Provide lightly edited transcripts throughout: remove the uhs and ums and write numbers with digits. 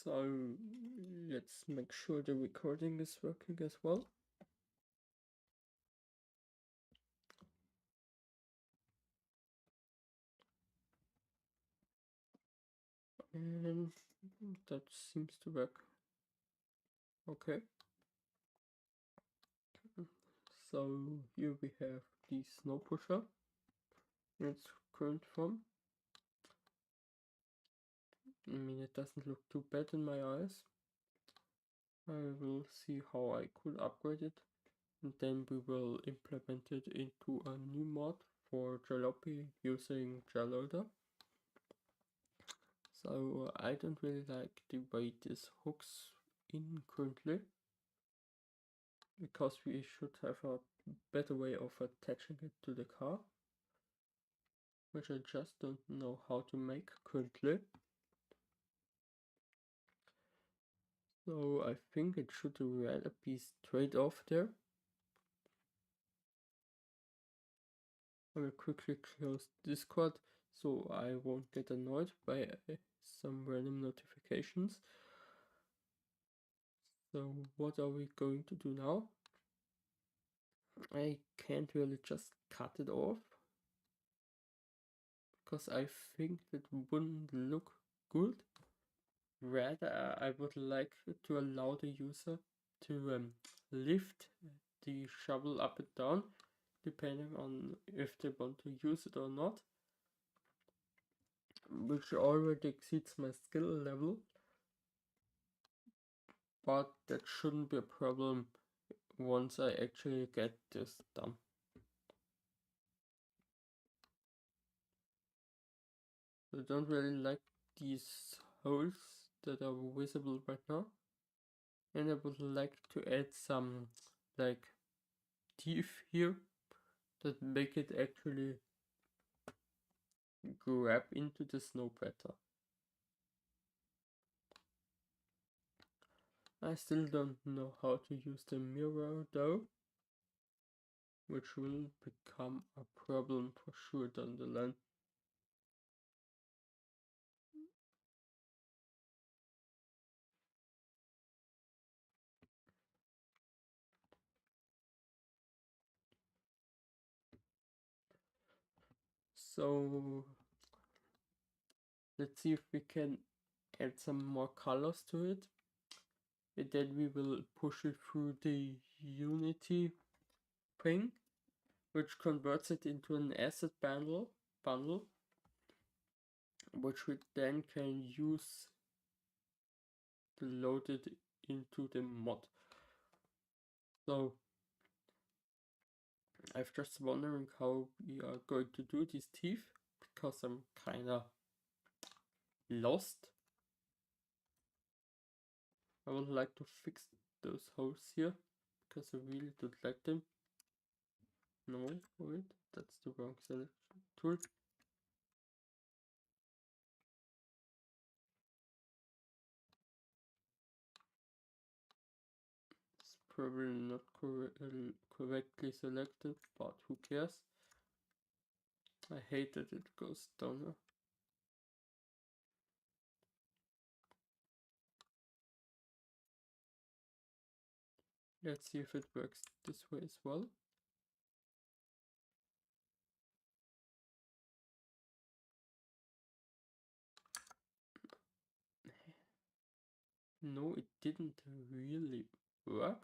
So let's make sure the recording is working as well. And that seems to work. Okay. So here we have the snow pusher in its current form. I mean, it doesn't look too bad in my eyes. I will see how I could upgrade it, and then we will implement it into a new mod for jalopy using jaloda. So I don't really like the way this hooks in currently, because we should have a better way of attaching it to the car, which I just don't know how to make currently. So I think it should rather be straight off there. I will quickly close Discord so I won't get annoyed by some random notifications. So what are we going to do now? I can't really just cut it off, because I think that wouldn't look good. Rather, I would like to allow the user to lift the shovel up and down, depending on if they want to use it or not, which already exceeds my skill level, but that shouldn't be a problem once I actually get this done. I don't really like these holes that are visible right now, and I would like to add some like teeth here that make it actually grab into the snow better. I still don't know how to use the mirror though, which will become a problem for sure down the line. So let's see if we can add some more colors to it, and then we will push it through the Unity thing, which converts it into an asset bundle, which we then can use to load it into the mod. So I'm just wondering how we are going to do these teeth, because I'm kinda lost. I would like to fix those holes here, because I really don't like them. No, wait, that's the wrong selection tool. It's probably not correctly selected, but who cares? I hate that it goes down. Let's see if it works this way as well. No, it didn't really work.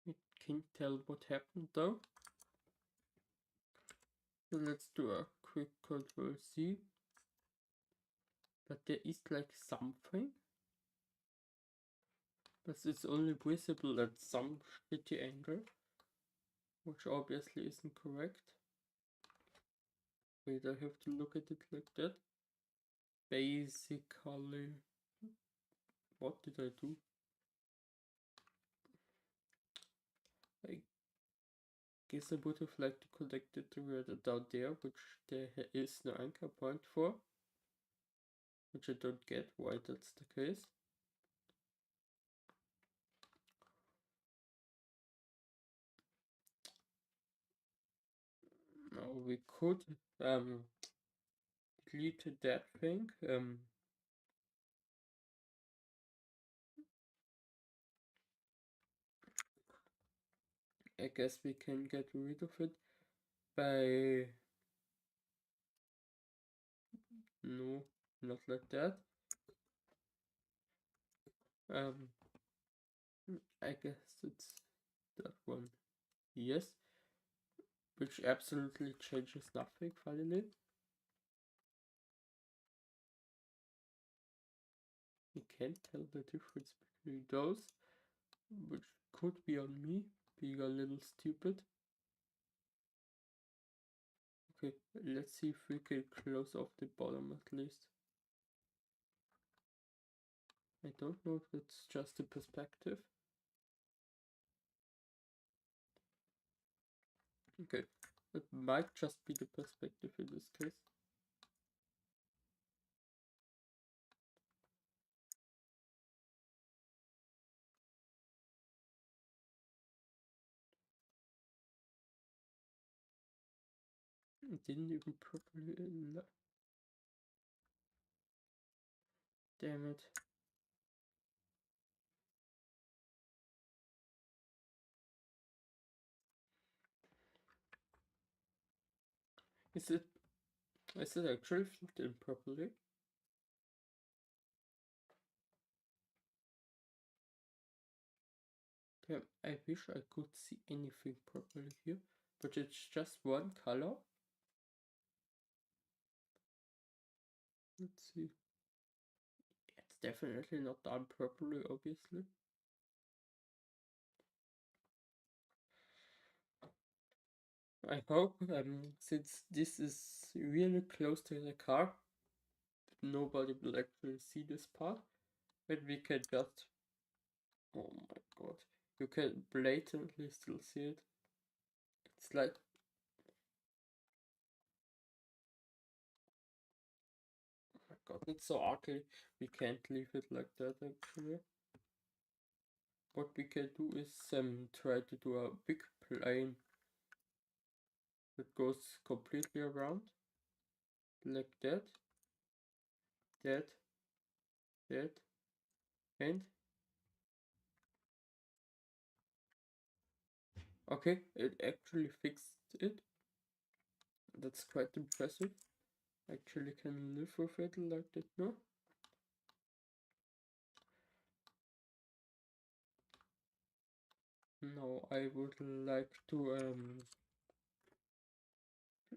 It can't tell what happened though. So let's do a quick Control C. But there is like something, but it's only visible at some shitty angle, which obviously isn't correct. Wait, I have to look at it like that. Basically, what did I do? I guess I would have liked to connect it to down there, which there is no anchor point for, which I don't get why that's the case. Now we could delete that thing. I guess we can get rid of it by... No, not like that. Um, I guess it's that one. Yes, which absolutely changes nothing finally. You can't tell the difference between those, which could be on me being a little stupid. Okay, let's see if we can close off the bottom at least. I don't know if it's just a perspective. Okay, it might just be the perspective in this case. It didn't even properly... Damn it. Is it actually flipped in properly? Damn, I wish I could see anything properly here, but it's just one color. Let's see. It's definitely not done properly, obviously. I hope, since this is really close to the car, nobody will actually see this part, but we can just... Oh my god, you can blatantly still see it. It's like... Oh my god, it's so ugly. We can't leave it like that actually. What we can do is try to do a big plane that goes completely around, like that, that, that, and... Okay, it actually fixed it. That's quite impressive. Actually can live with it like that, no? No, I would like to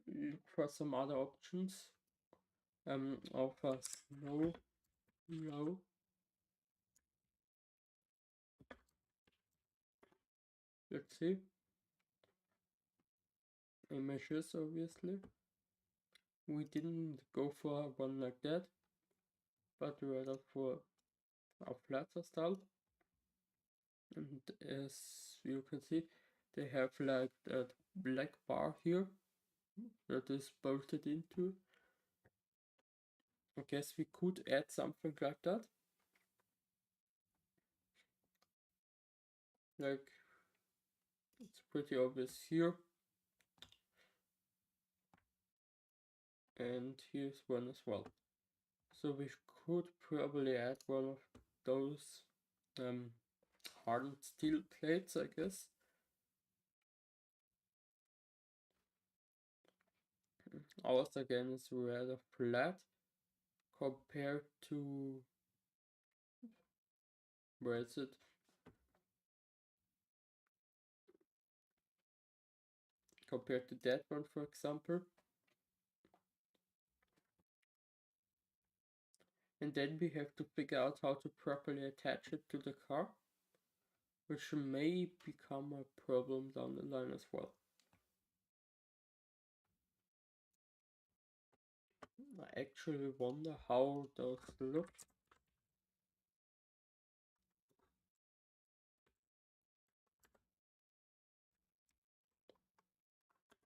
look for some other options. Of a snow plow. Let's see. Images, obviously. We didn't go for one like that, but rather for a flatter style. And as you can see, they have like that black bar here that is bolted into. I guess we could add something like that. Like, it's pretty obvious here. And here's one as well. So we could probably add one of those hardened steel plates, I guess. Ours again is rather flat compared to... Where is it? Compared to that one, for example. And then we have to figure out how to properly attach it to the car, which may become a problem down the line as well. I actually wonder how those look.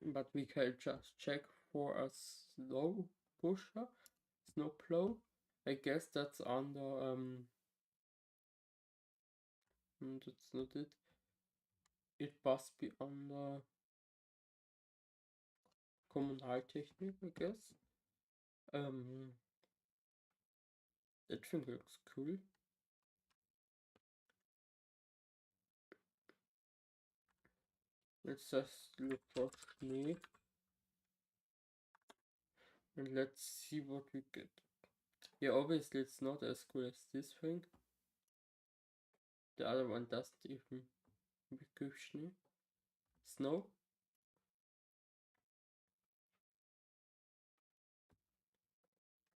But we can just check for a snow pusher, snow plow. I guess that's under that's not it. It must be under Kommunaltechnik, I guess. That thing looks cool. Let's just look for Schnee. And let's see what we get. Yeah, obviously it's not as cool as this thing. The other one doesn't even give Schnee. Snow.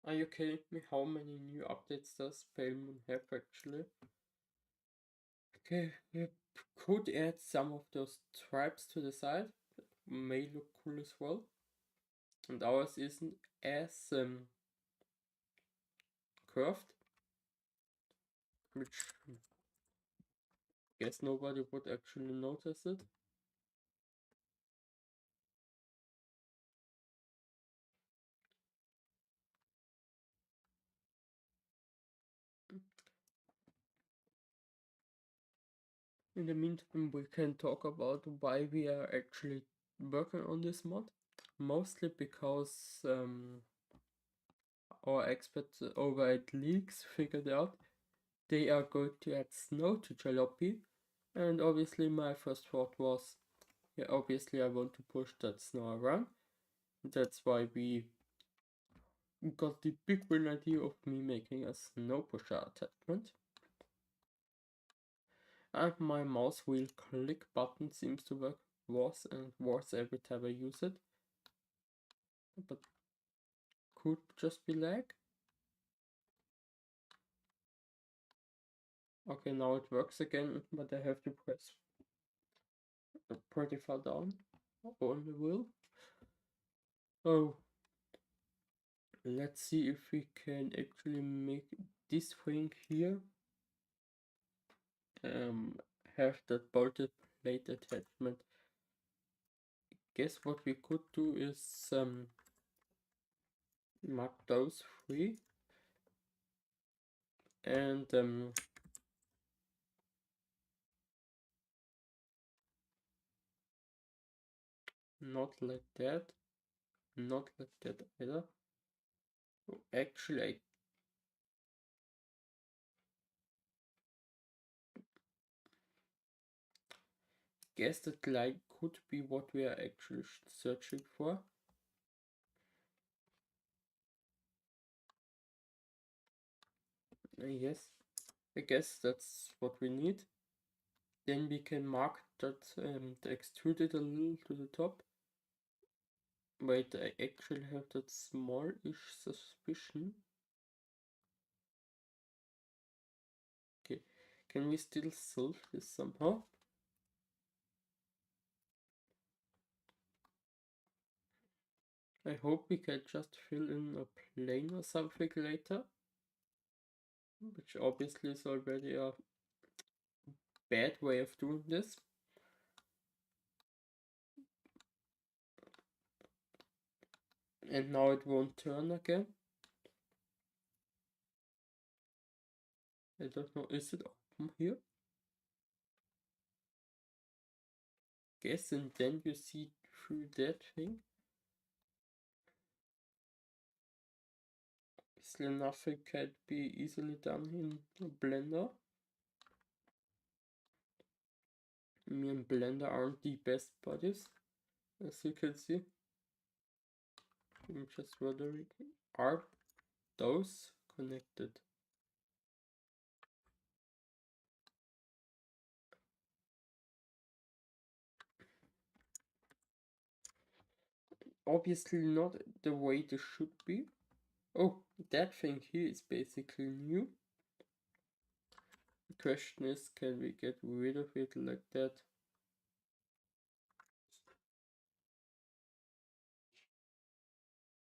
Are you kidding me? How many new updates does Pale Moon have actually? Okay, we could add some of those stripes to the side. May look cool as well. And ours isn't as curved, which I guess nobody would actually notice it. In the meantime, we can talk about why we are actually working on this mod. Mostly because our experts over at Leaks figured out they are going to add snow to jalopy, and obviously my first thought was, yeah, obviously I want to push that snow around. That's why we got the big brain idea of me making a snow pusher attachment. And my mouse wheel click button seems to work worse and worse every time I use it. But could just be lag. Okay, now it works again, but I have to press pretty far down on the wheel. Oh, let's see if we can actually make this thing here have that bolted plate attachment. Guess what we could do is mark those three and not like that, not like that either. Actually, I guess that line could be what we are actually searching for. Yes, I guess that's what we need. Then we can mark that extruded a little to the top. Wait, I actually have that small-ish suspicion. Okay, can we still solve this somehow? I hope we can just fill in a plane or something later. Which obviously is already a bad way of doing this. And now it won't turn again. I don't know, is it open here? Guess, and then you see through that thing. Obviously nothing can be easily done in Blender. Me and Blender aren't the best buddies, as you can see. I'm just wondering, are those connected? Obviously not the way they should be. Oh, that thing here is basically new. The question is, can we get rid of it like that?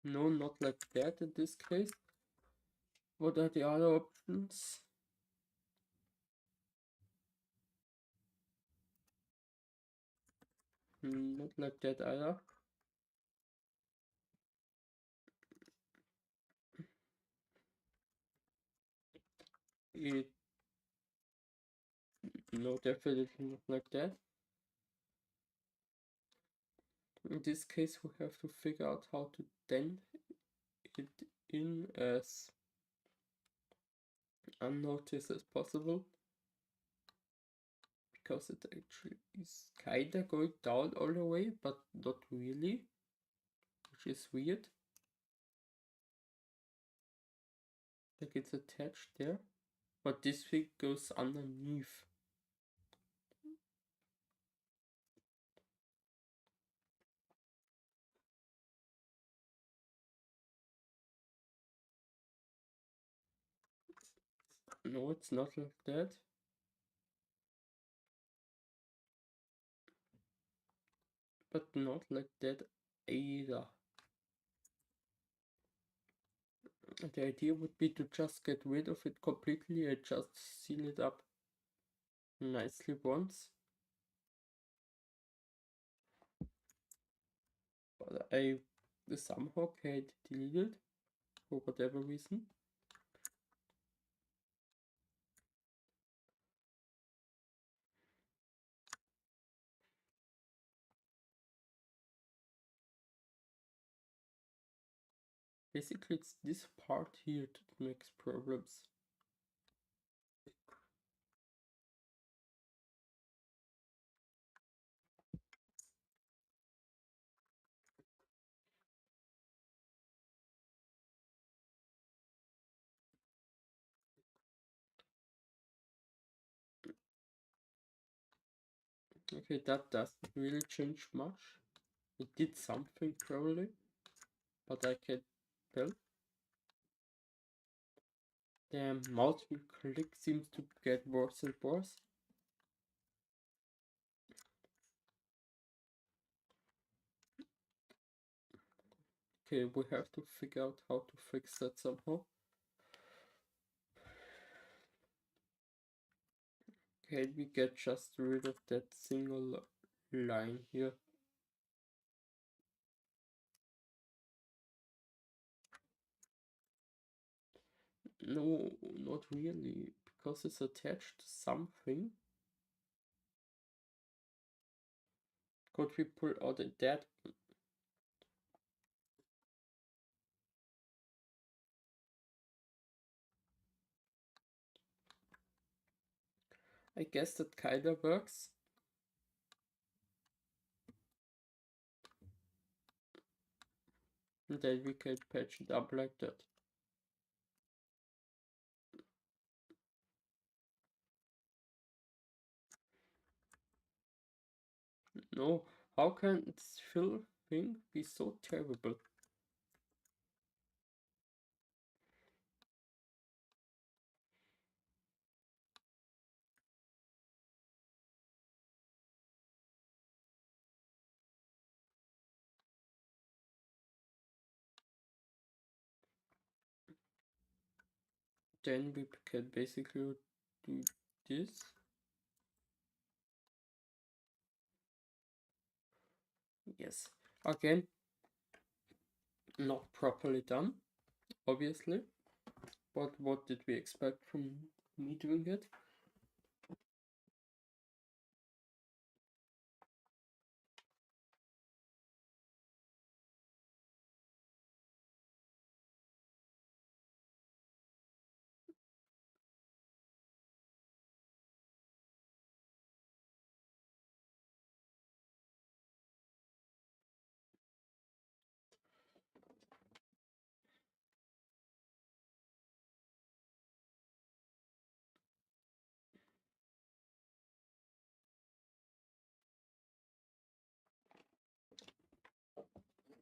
No, not like that in this case. What are the other options? Not like that either. It, no, definitely not like that. In this case, we have to figure out how to dent it in as unnoticed as possible. because it actually is kinda going down all the way, but not really, which is weird. Like it's attached there, but this thing goes underneath. No, it's not like that. But not like that either. The idea would be to just get rid of it completely and just seal it up nicely once. But I somehow can't delete it for whatever reason. Basically, it's this part here that makes problems. Okay, that doesn't really change much. It did something probably, but I can't tell. The mouse wheel click seems to get worse and worse. Okay, we have to figure out how to fix that somehow. Can we get just rid of that single line here? No, not really, because it's attached to something. Could we pull out that? I guess that kinda works. And then we can patch it up like that. No, how can this fill thing be so terrible? Then we can basically do this. Yes, again, not properly done, obviously. But what did we expect from me doing it?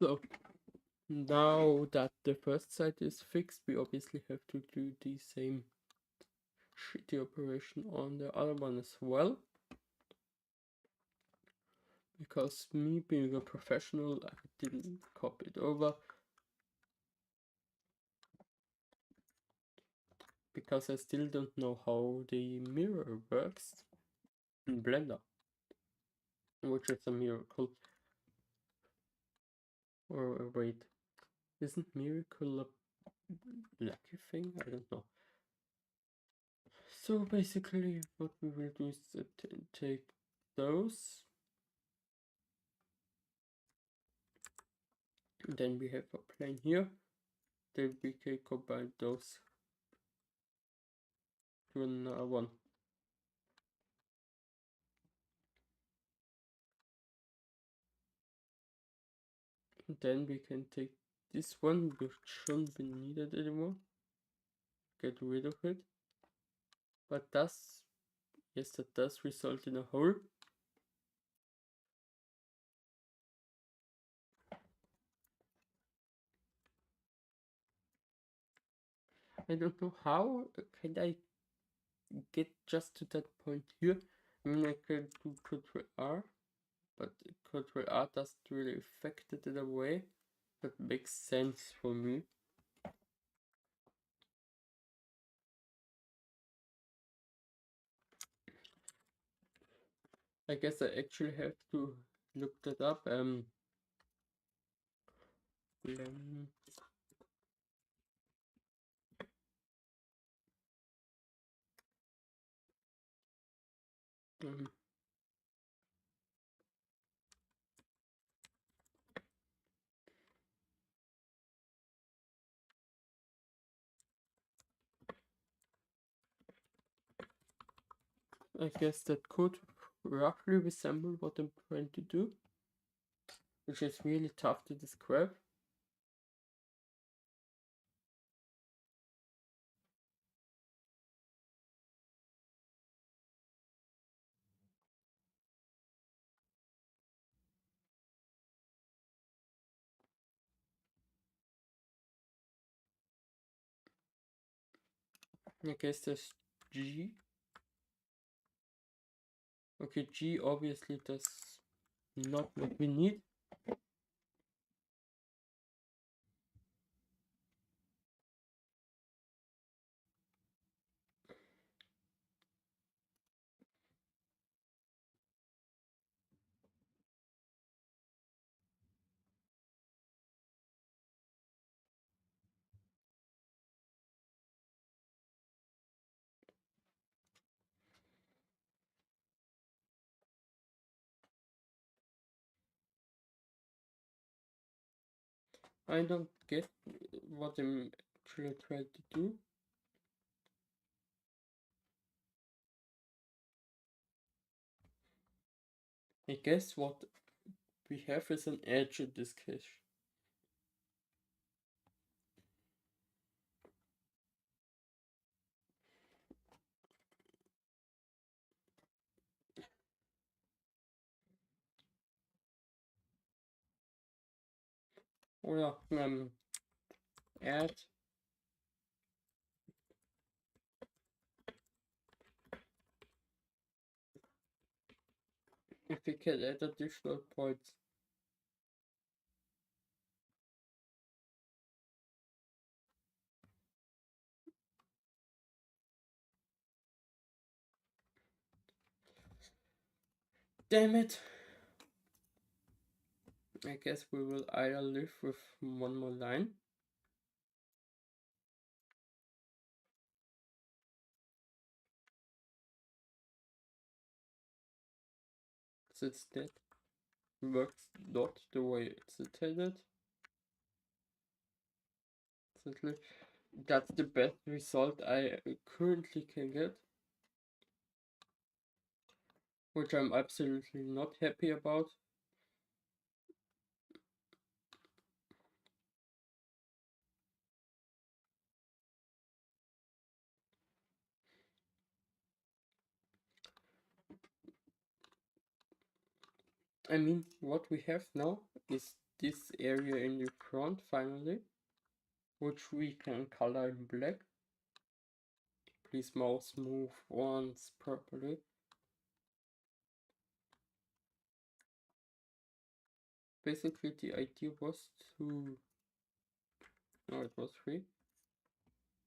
So now that the first side is fixed, we obviously have to do the same shitty operation on the other one as well. Because me being a professional, I didn't copy it over. Because I still don't know how the mirror works in Blender. Which is a miracle. Or wait, isn't miracle a lucky thing? I don't know. So basically what we will do is take those. And then we have a plane here. Then we can combine those to another one. Then we can take this one, which shouldn't be needed anymore. Get rid of it. But yes, that does result in a hole. I don't know how can I get just to that point here. I mean, I can do Ctrl R, but Ctrl R doesn't really affect it in a way that makes sense for me. I guess I actually have to look that up. Lem- um, I guess that could roughly resemble what I'm trying to do, which is really tough to describe. I guess there's G. Okay, G obviously does not what we need. I don't get what I'm actually trying to do. I guess what we have is an edge in this case. Oh yeah, add if we can add additional points. Damn it! I guess we will either live with one more line. Since that works not the way it's intended. Simply, that's the best result I currently can get, which I'm absolutely not happy about. I mean, what we have now is this area in the front finally, which we can color in black. Please mouse move once properly. Basically the idea was to, no, it was free,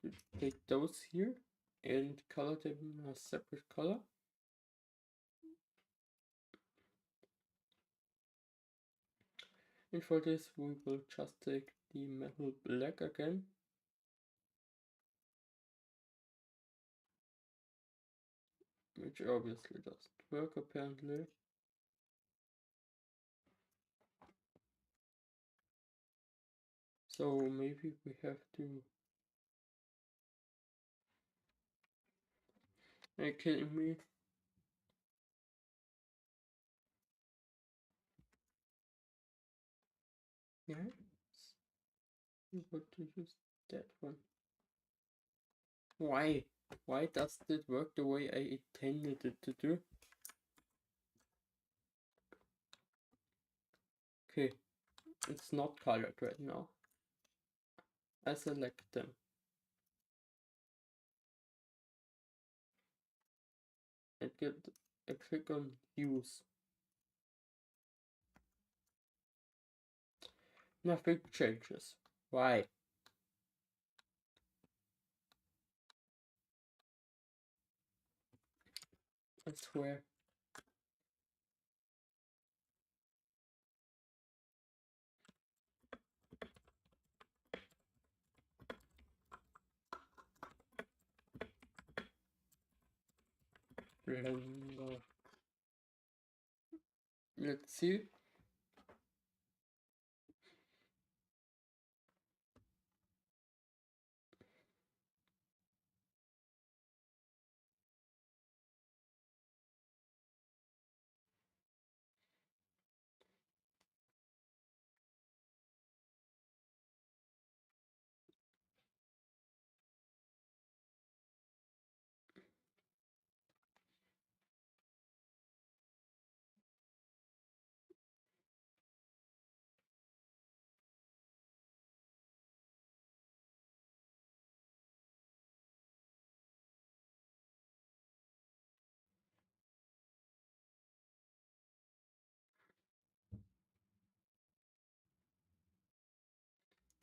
to take those here and color them in a separate color. And for this we will just take the metal black again. Which obviously doesn't work apparently. So maybe we have to... Are you kidding me? Yes. We want to use that one. Why? Why does it work the way I intended it to do? Okay, it's not colored right now. I select them. And I click on use. Nothing changes. Why? I swear. Blender. Let's see.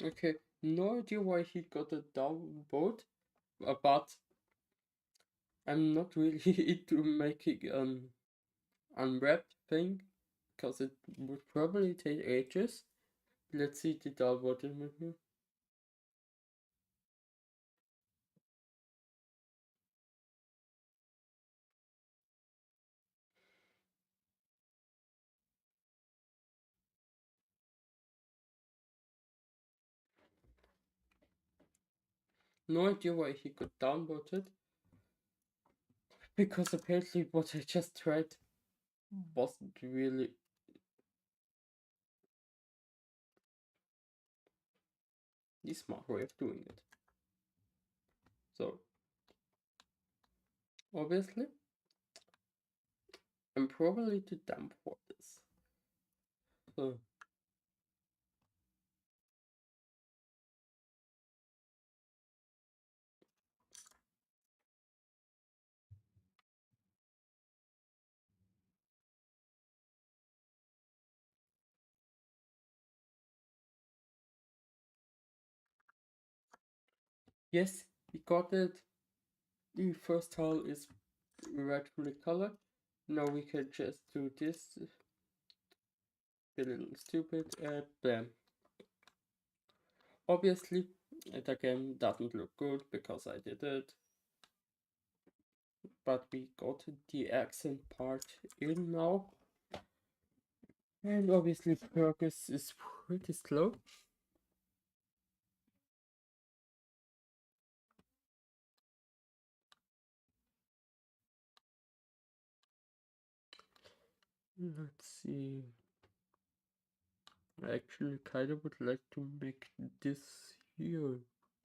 Okay, no idea why he got a downvote, but I'm not really into making an unwrapped thing, because it would probably take ages. Let's see the downvote in here. No idea why he got downvoted, because apparently what I just tried wasn't really the smart way of doing it. So, obviously, I'm probably too dumb for this. So, yes, we got it. The first tile is rightfully colored. Now we can just do this, be a little stupid, and bam. Obviously, it again doesn't look good because I did it. But we got the accent part in now. And obviously progress is pretty slow. Let's see. I actually kind of would like to make this here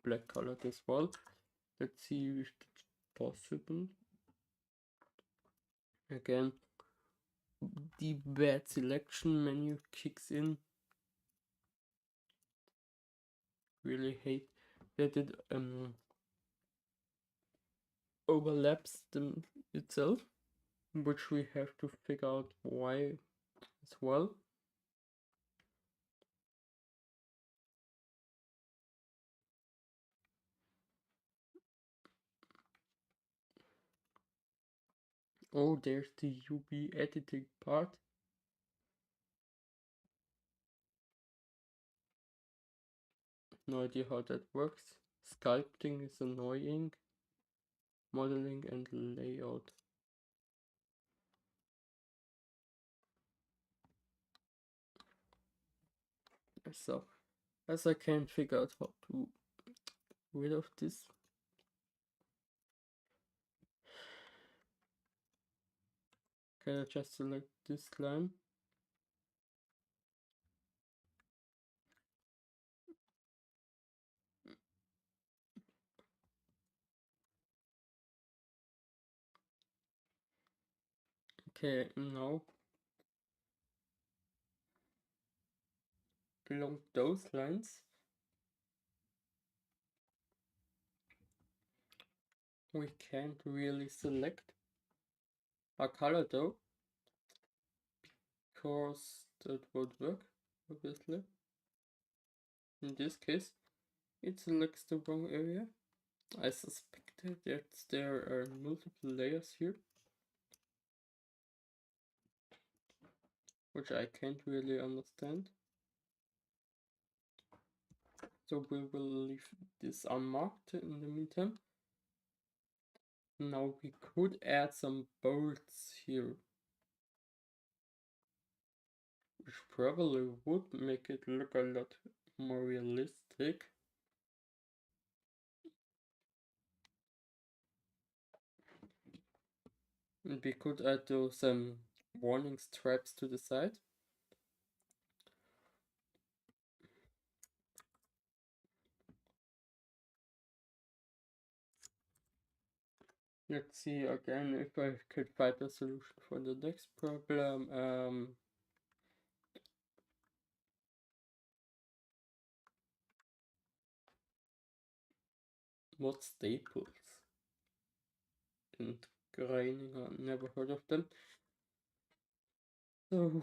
black colored as well. Let's see if it's possible. Again, the bad selection menu kicks in. Really hate that it overlaps them itself, which we have to figure out why as well. Oh, there's the UV editing part. No idea how that works. Sculpting is annoying. Modeling and layout. So, as I can't figure out how to rid of this. Can I just select this line? Okay, now along those lines, we can't really select a color though, because that would work, obviously. In this case, it selects the wrong area. I suspected that there are multiple layers here, which I can't really understand. So we will leave this unmarked in the meantime. Now we could add some bolts here, which probably would make it look a lot more realistic. And we could add those warning stripes to the side. Let's see again if I could find a solution for the next problem. What staples? And grinding, I never heard of them. So,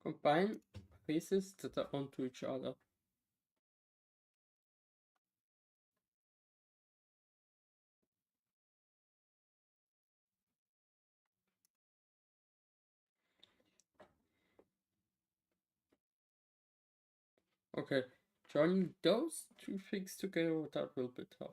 combine faces that are onto each other. Okay, joining those two things together, that will be tough.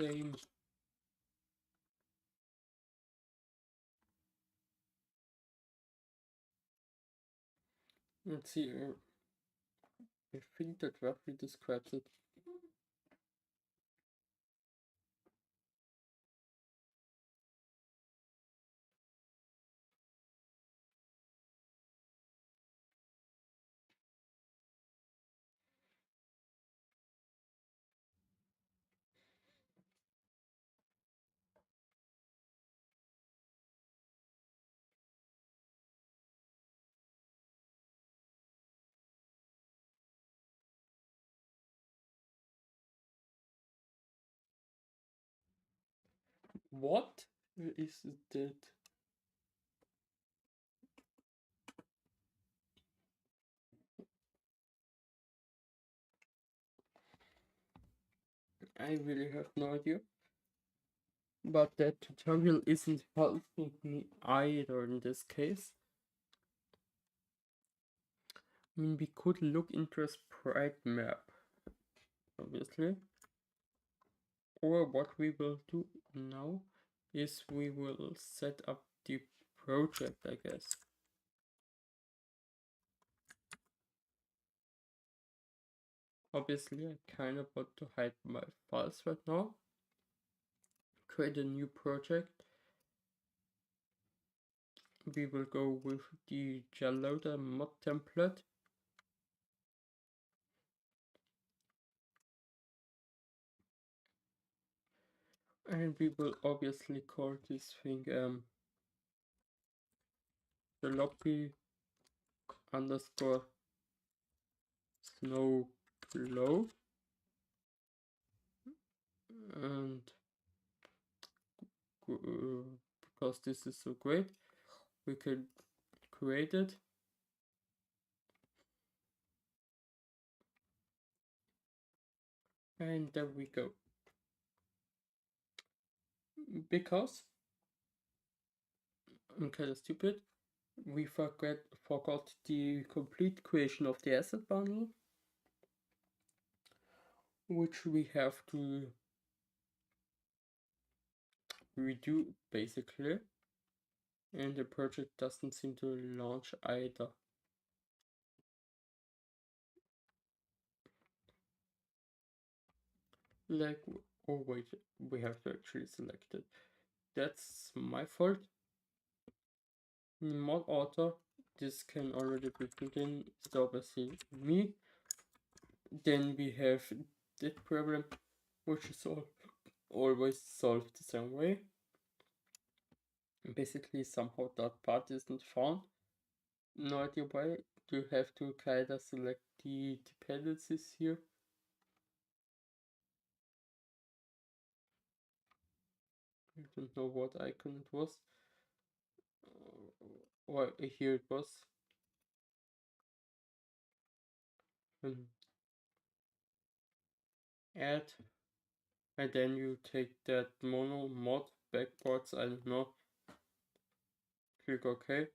Same. Let's see, I think that roughly describes it. What is that? I really have no idea. But that tutorial isn't helping me either in this case. I mean, we could look into a sprite map, obviously. Or what we will do now is we will set up the project, I guess. Obviously, I kind of want to hide my files right now. Create a new project. We will go with the jalopy mod template. And we will obviously call this thing jalopy underscore snow plow. And because this is so great, we can create it. And there we go. Because I'm kind of stupid, we forgot the complete creation of the asset bundle, which we have to redo basically, and the project doesn't seem to launch either. Like, oh wait, we have to actually select it. That's my fault. In mod author, this can already be put in, so obviously me. Then we have that problem, which is always solved the same way. Basically, somehow that part isn't found. No idea why. You have to kind of select the dependencies here. I don't know what icon it was. Well, here it was. Add, and then you take that mono mod backwards, I don't know. Click OK.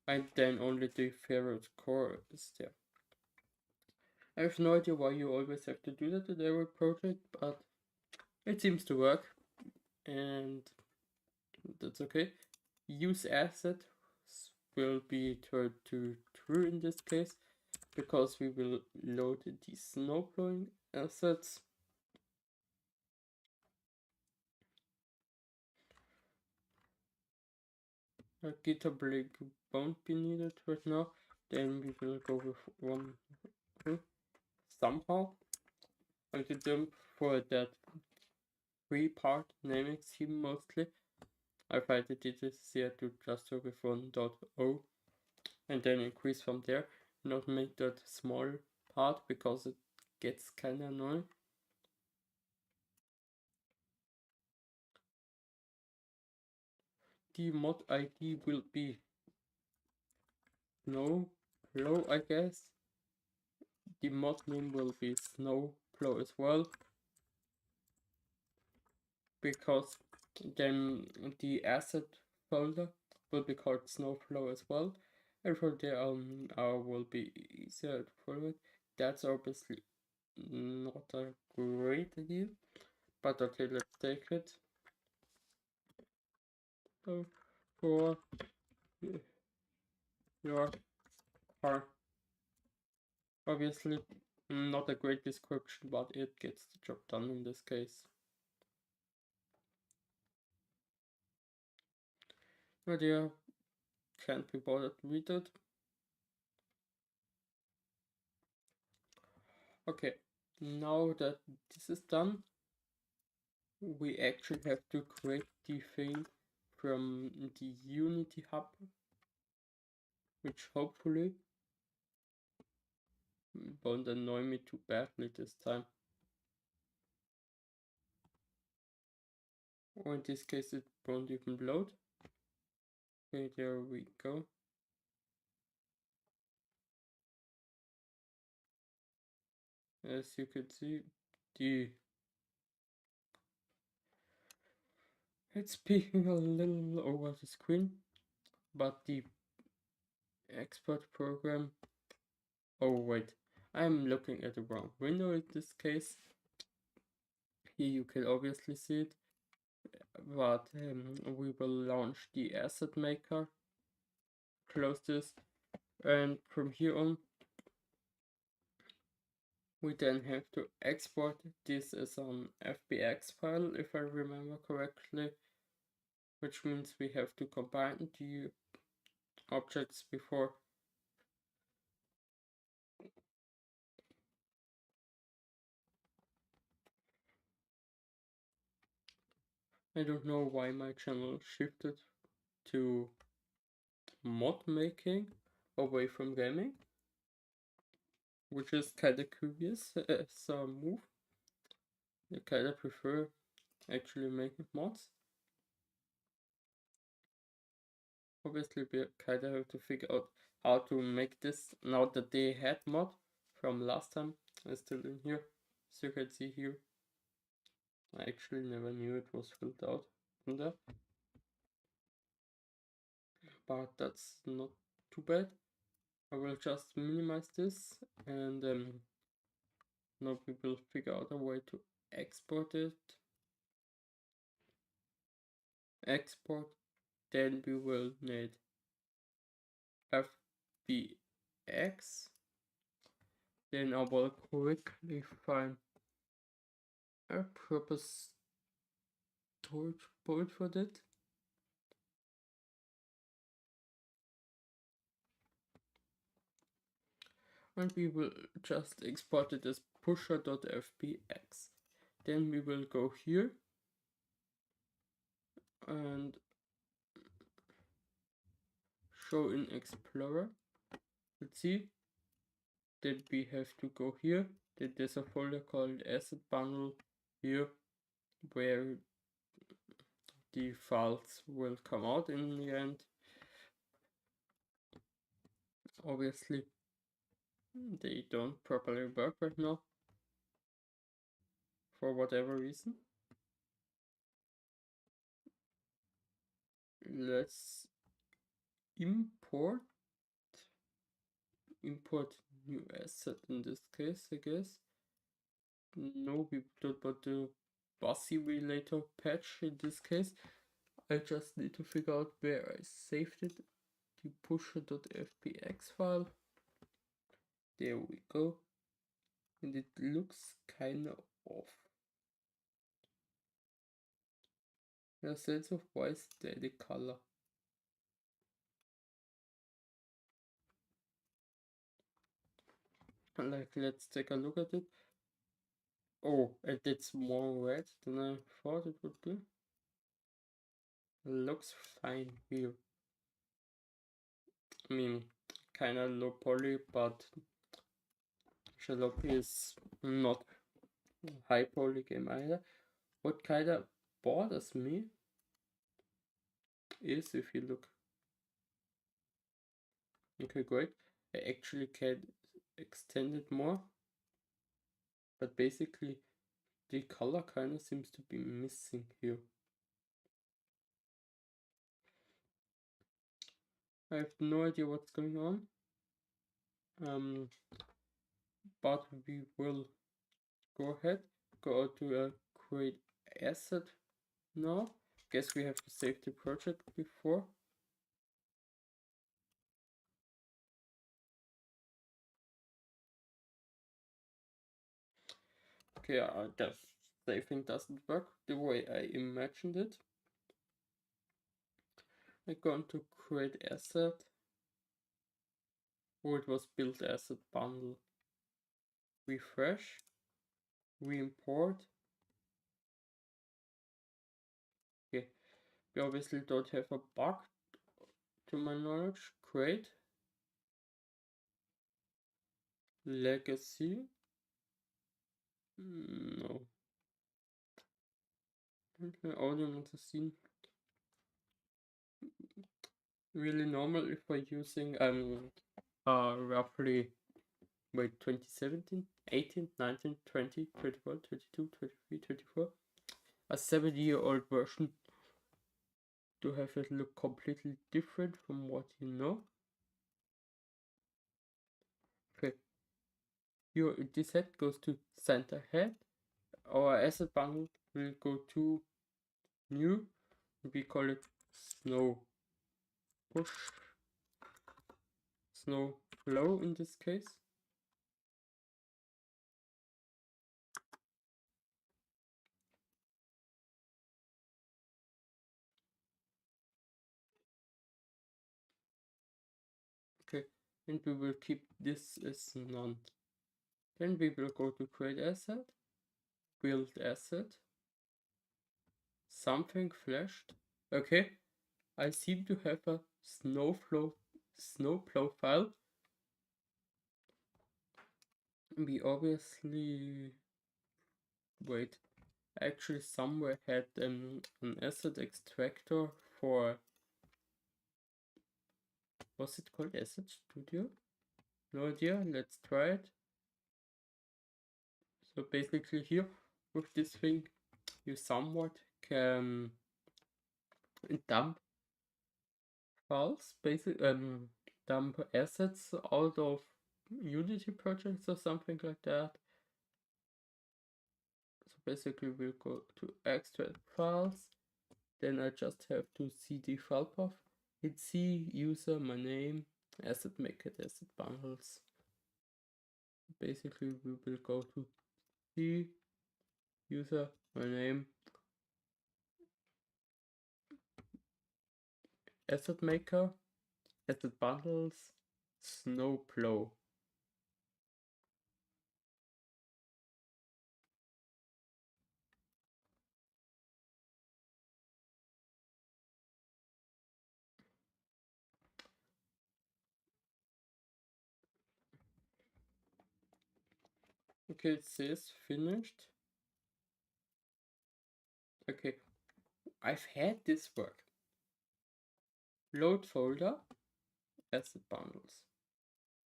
And then only the favorite core is there. I have no idea why you always have to do that with every project, but it seems to work, and that's okay. Use assets will be turned to true in this case, because we will load the snow plowing assets. A GitHub link won't be needed right now. Then we will go with one somehow. I did them for that three-part naming scheme mostly. I find it easier to just start with 1.0 and then increase from there, not make that small part because it gets kinda annoying. The mod ID will be Snow Plow, I guess. The mod name will be Snow Plow as well, because then the asset folder will be called Snowflow as well, and from there on will be easier to follow it. That's obviously not a great idea, but okay, let's take it. So for your car, obviously not a great description, but it gets the job done in this case. Idea can't be bothered to read it. Okay, now that this is done, we actually have to create the thing from the Unity hub, which hopefully won't annoy me too badly this time. Or in this case it won't even load. Okay, there we go. As you can see, it's peeking a little over the screen, but the export program, oh wait, I'm looking at the wrong window in this case. Here you can obviously see it, but we will launch the asset maker, close this, and from here on we then have to export this as an FBX file, if I remember correctly, which means we have to combine the objects before. I don't know why my channel shifted to mod making away from gaming, which is kinda curious as a move. I kinda prefer actually making mods. Obviously we kinda have to figure out how to make this now that they had mod from last time is still in here, as you can see here. I actually never knew it was filled out in there, but that's not too bad. I will just minimize this, and now we will figure out a way to export it. Export, then we will need FBX. Then I will quickly find a proper storage port for that. And we will just export it as pusher.fbx. Then we will go here and show in Explorer. Let's see that we have to go here. That there's a folder called asset bundle here where the files will come out in the end. Obviously they don't properly work right now for whatever reason. Let's import new asset in this case, I guess. No, we don't want to bossy relator patch in this case. I just need to figure out where I saved it. The pusher.fbx file. There we go. And it looks kinda off. A sense of why is there the color. Like, let's take a look at it. Oh, and it's more red than I thought it would be. Looks fine here. I mean, kinda low poly, but jalopy is not high poly game either. What kinda bothers me is if you look. Okay, great. I actually can extend it more, but basically the color kinda seems to be missing here. I have no idea what's going on. But we will go ahead, go to a create asset now. Guess we have to save the project before. Okay, I guess saving doesn't work the way I imagined it. I'm going to create asset. Oh, it was build asset bundle. Refresh. Re-import. Okay, we obviously don't have a bug to my knowledge. Create. Legacy. No. Okay, audio not seen. Really normal if we're using roughly 2017, 18, 19, 20, 21, 22, 23, 24, a 7-year-old version, to have it look completely different from what you know. Okay, this head goes to center head. Our asset bundle will go to new. We call it snow push, snow flow in this case. Okay, and we will keep this as none. Then we will go to create asset, build asset, something flashed. Okay, I seem to have a snowplow file. We obviously, wait, actually somewhere had an asset extractor for, was it called Asset Studio? No idea, let's try it. So basically here with this thing you somewhat can dump files, dump assets out of Unity projects or something like that. So basically we'll go to extract files, then I just have to cd file path, hit C, user, my name, asset maker, asset bundles. Basically we will go to C, user, my name, asset maker, asset bundles, snow plow. Okay, it says finished. Okay, I've had this work. Load folder, asset bundles.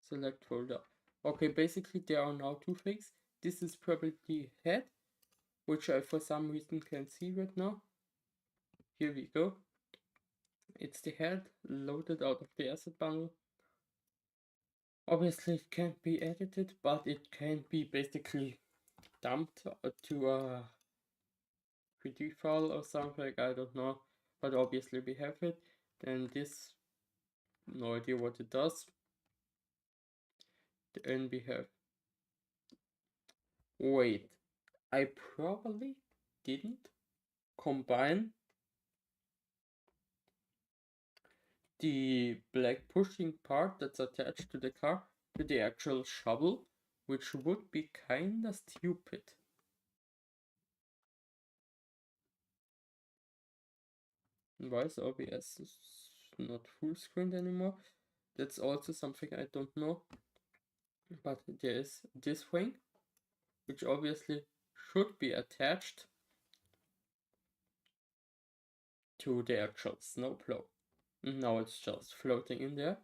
Select folder. Okay, basically there are now two things. This is probably head, which I for some reason can't see right now. Here we go. It's the head loaded out of the asset bundle. Obviously it can't be edited, but it can be basically dumped to a 3D file or something, I don't know. But obviously we have it. Then this, no idea what it does. Then we have, wait, I probably didn't combine the black pushing part that's attached to the car to the actual shovel, which would be kinda stupid. Why is OBS not full screen anymore? That's also something I don't know. But there is this thing, which obviously should be attached to the actual snowplow. Now it's just floating in there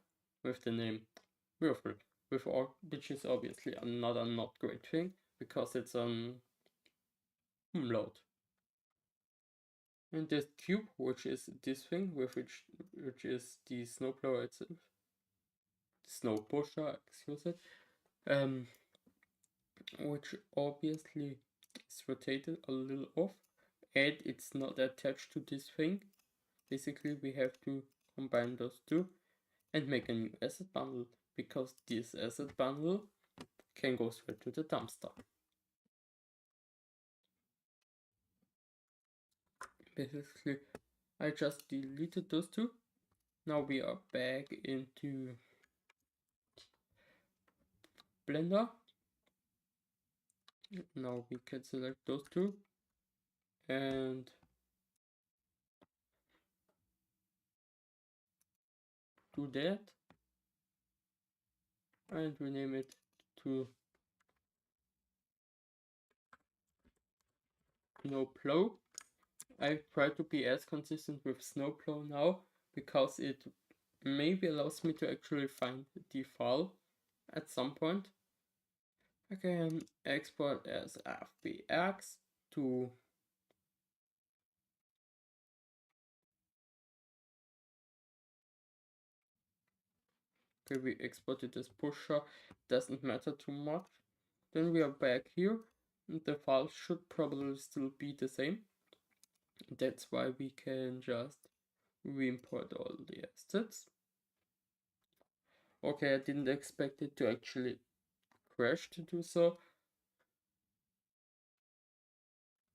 with the name Würfel, which is obviously another not great thing because it's on umlaut. And this cube, which is this thing with which is the snowplow itself, snow pusher, excuse it, which obviously is rotated a little off, and it's not attached to this thing. Basically, we have to combine those two and make a new asset bundle, because this asset bundle can go straight to the dumpster. Basically, I just deleted those two. Now we are back into Blender. Now we can select those two and do that and rename it to snowplow. I try to be as consistent with snowplow now because it maybe allows me to actually find the file at some point. I can export as FBX to okay, we exported as pusher, doesn't matter too much. Then we are back here, and the file should probably still be the same. That's why we can just re-import all the assets. Okay, I didn't expect it to actually crash to do so.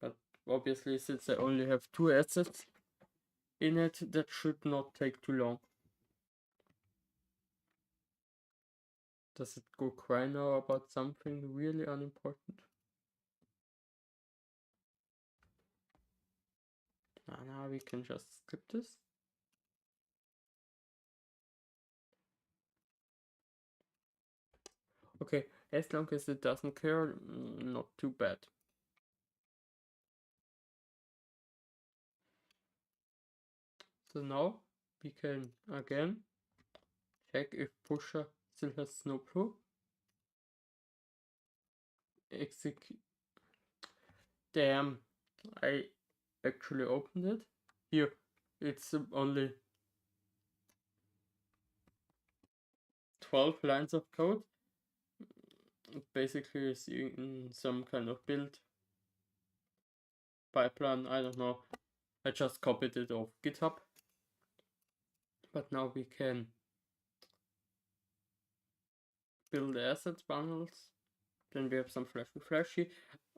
But obviously, since I only have 2 assets in it, that should not take too long. Does it go cry now about something really unimportant? Now we can just skip this. Okay, as long as it doesn't care, not too bad. So now we can again check if pusher still has snowplow. Execute. Damn, I actually opened it. Here, it's only 12 lines of code. Basically, is in some kind of build pipeline, I don't know. I just copied it off GitHub. But now we can build asset bundles. Then we have some flashy.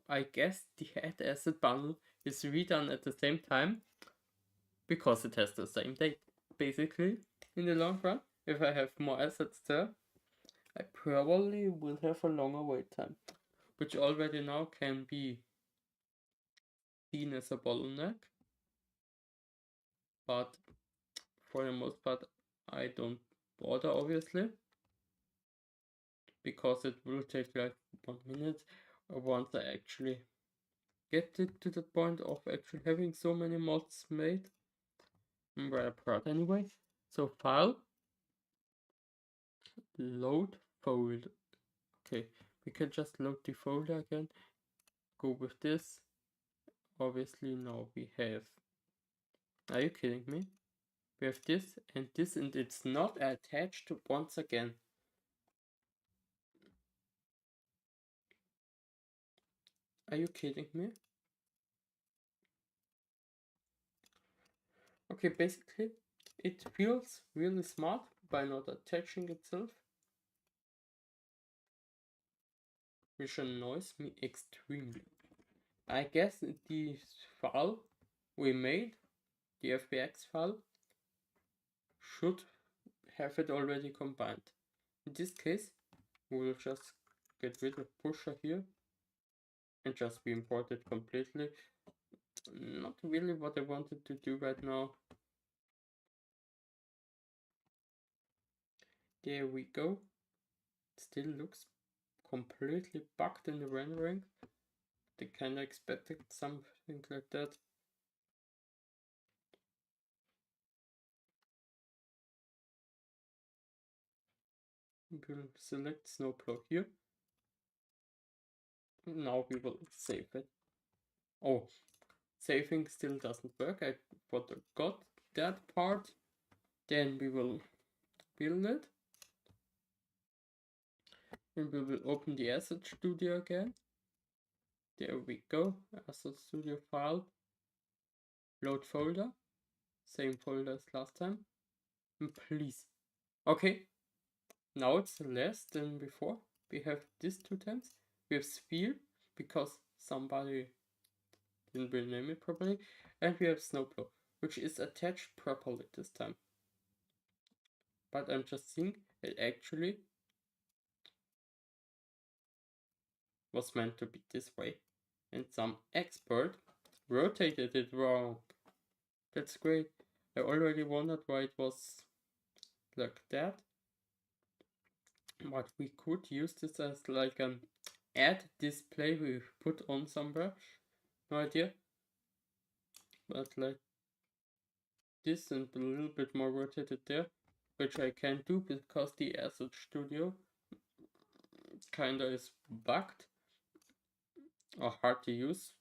I guess the add asset bundle is redone at the same time because it has the same date. Basically, in the long run, if I have more assets there, I probably will have a longer wait time, which already now can be seen as a bottleneck. But for the most part, I don't bother, obviously, because it will take like 1 minute once I actually get it to the point of actually having so many mods made. I'm very proud anyway. So file, load folder. Okay, we can just load the folder again. Go with this. Obviously now we have, are you kidding me? We have this, and it's not attached once again. Are you kidding me? Okay, basically it feels really smart by not attaching itself, which annoys me extremely. I guess the file we made, the FBX file, should have it already combined. In this case, we'll just get rid of pusher here and just be imported completely. Not really what I wanted to do right now. There we go. Still looks completely bugged in the rendering. They kinda expected something like that. We'll select snowplow here. Now we will save it. Oh, saving still doesn't work. I forgot that part. Then we will build it. And we will open the Asset Studio again. There we go. Asset Studio file. Load folder. Same folder as last time. And please. Okay. Now it's less than before. We have this 2 times. We have sphere because somebody didn't rename it properly. And we have snowplow, which is attached properly this time. But I'm just seeing it actually was meant to be this way. And some expert rotated it wrong. That's great. I already wondered why it was like that. But we could use this as like an add display we put on somewhere. No idea. But like this and a little bit more rotated there. Which I can do because the Asset Studio kinda is bugged or hard to use.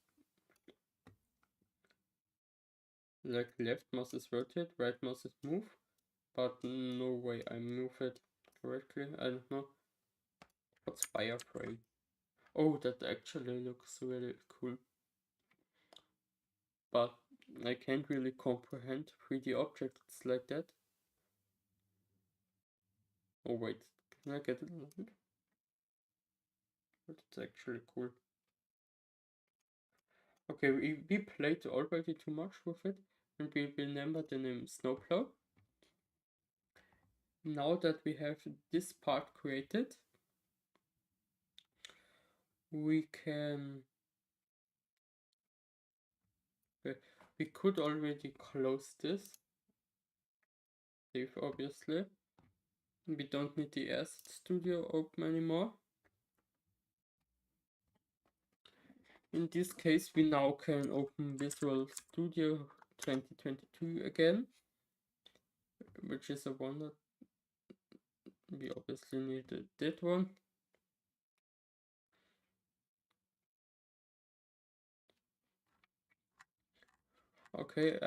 Like left mouse is rotate, right mouse is move. But no way I move it correctly. I don't know. What's wireframe? Oh, that actually looks really cool. But I can't really comprehend 3D objects like that. Oh wait, can I get it a little bit? But it's actually cool. Okay, we played already too much with it, and we remember the name Snowplow. Now that we have this part created, we can... we could already close this. Save, obviously. We don't need the Asset Studio open anymore. In this case, we now can open Visual Studio 2022 again, which is a wonder. We obviously needed that one. Okay,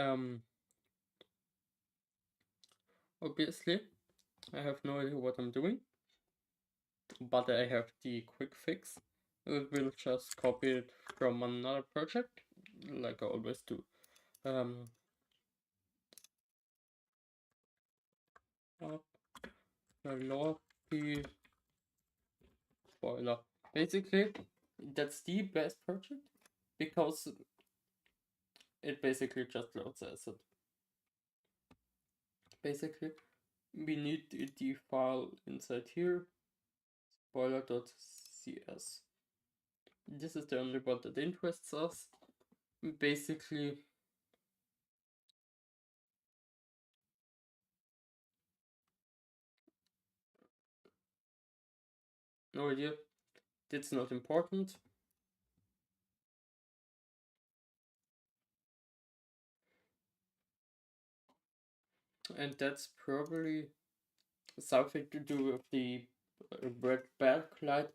obviously I have no idea what I'm doing, but I have the quick fix. It will just copy it from another project, like I always do. Up, jalopy spoiler. Basically, that's the best project because it basically just loads the asset. Basically, we need the file inside here, spoiler.cs. This is the only one that interests us. Basically, no idea, that's not important. And that's probably something to do with the red backlight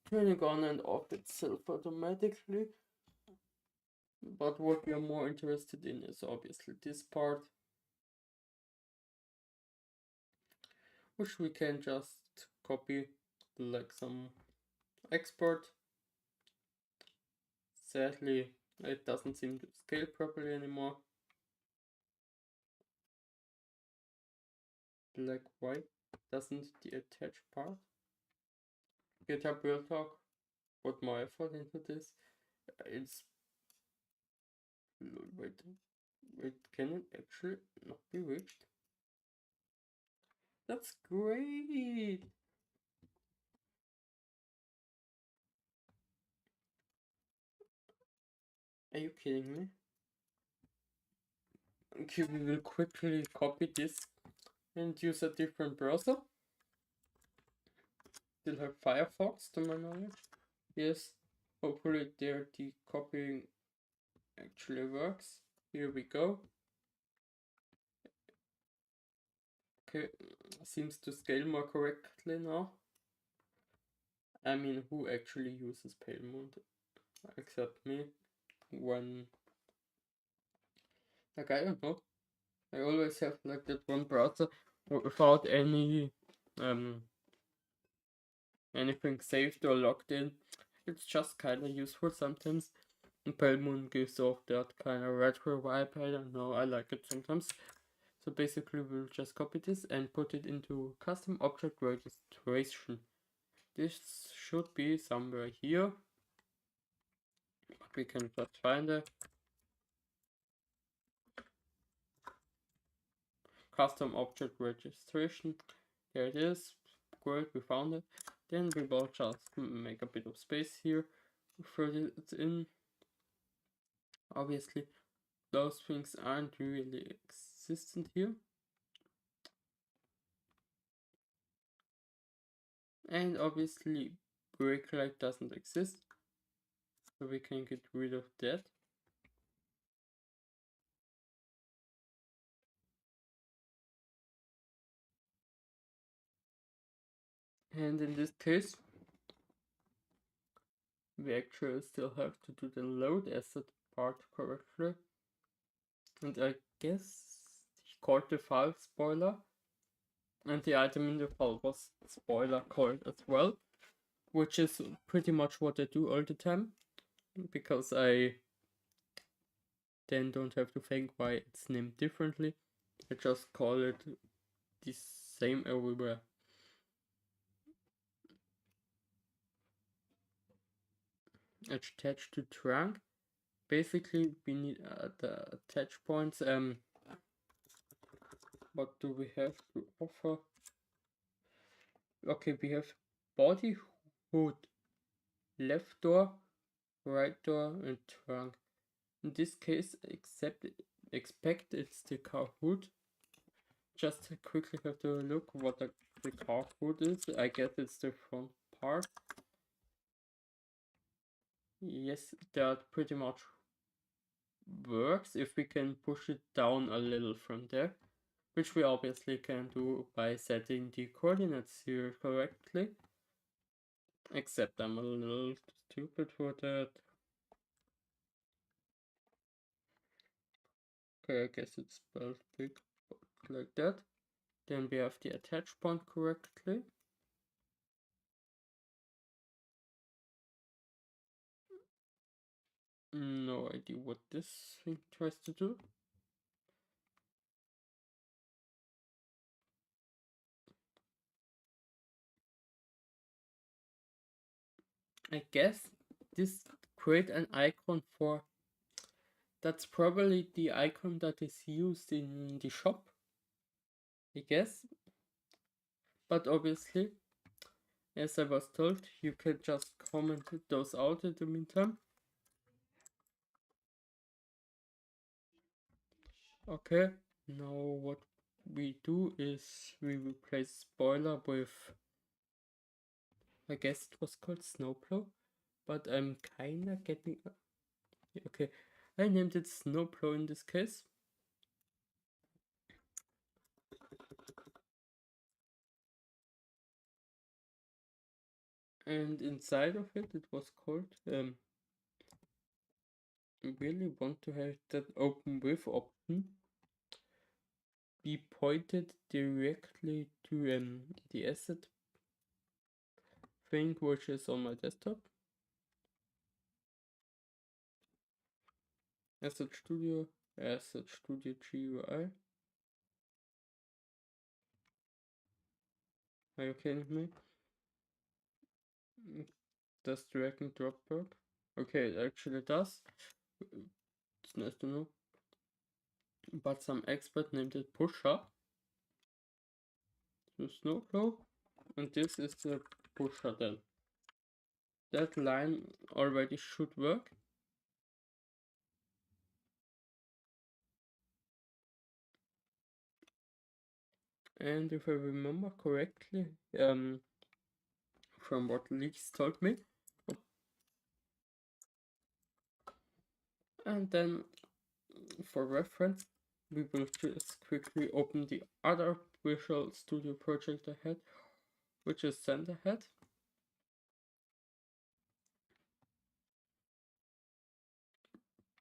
turning on and off itself automatically. But what we are more interested in is obviously this part, which we can just copy like some export. Sadly, it doesn't seem to scale properly anymore. Like, why doesn't the attach part? GitHub will talk, put more effort into this. It's wait, can it actually not be reached? That's great. Are you kidding me? Okay, we will quickly copy this and use a different browser. Still have Firefox to my knowledge. Yes, hopefully there the copying actually works. Here we go. Okay, seems to scale more correctly now. I mean, who actually uses Palemont except me? When, like, I don't know. I always have like that one browser without anything saved or logged in. It's just kind of useful sometimes. And Palemon gives off that kind of retro vibe. I don't know. I like it sometimes. So basically, we'll just copy this and put it into custom object registration. This should be somewhere here. We can just find it. Custom object registration. There it is. Great, we found it. Then we will just make a bit of space here. Throw it in. Obviously, those things aren't really existent here. And obviously, brake light doesn't exist. So we can get rid of that. And in this case, we actually still have to do the load asset part correctly. And I guess he called the file spoiler. And the item in the file was spoiler called as well. Which is pretty much what I do all the time. Because I then don't have to think why it's named differently. I just call it the same everywhere. Attached to trunk. Basically, we need the attach points. What do we have to offer? Okay, we have body, hood, left door, right door, and trunk. In this case, expect it's the car hood. Just quickly have to look what the car hood is. I guess it's the front part. Yes, that pretty much works if we can push it down a little from there, which we obviously can do by setting the coordinates here correctly. Except I'm a little stupid for that. Okay, I guess it's spelled big like that. Then we have the attach point correctly. No idea what this thing tries to do. I guess this create an icon for, that's probably the icon that is used in the shop, I guess. But obviously, as I was told, you can just comment those out in the meantime. Okay, now what we do is we replace spoiler with, I guess it was called snowplow, but I'm kinda getting, okay, I named it snowplow in this case. And inside of it, it was called, really want to have that open with option be pointed directly to the asset thing which is on my desktop. Asset Studio, Asset Studio GUI. Are you kidding me? Does drag and drop work? Okay, it actually does. It's nice to know. But some expert named it pusher. So snowplow, and this is the pusher then. That line already should work. And if I remember correctly, from what Leaks told me, and then for reference, we will just quickly open the other Visual Studio project I had, which is Centerhead.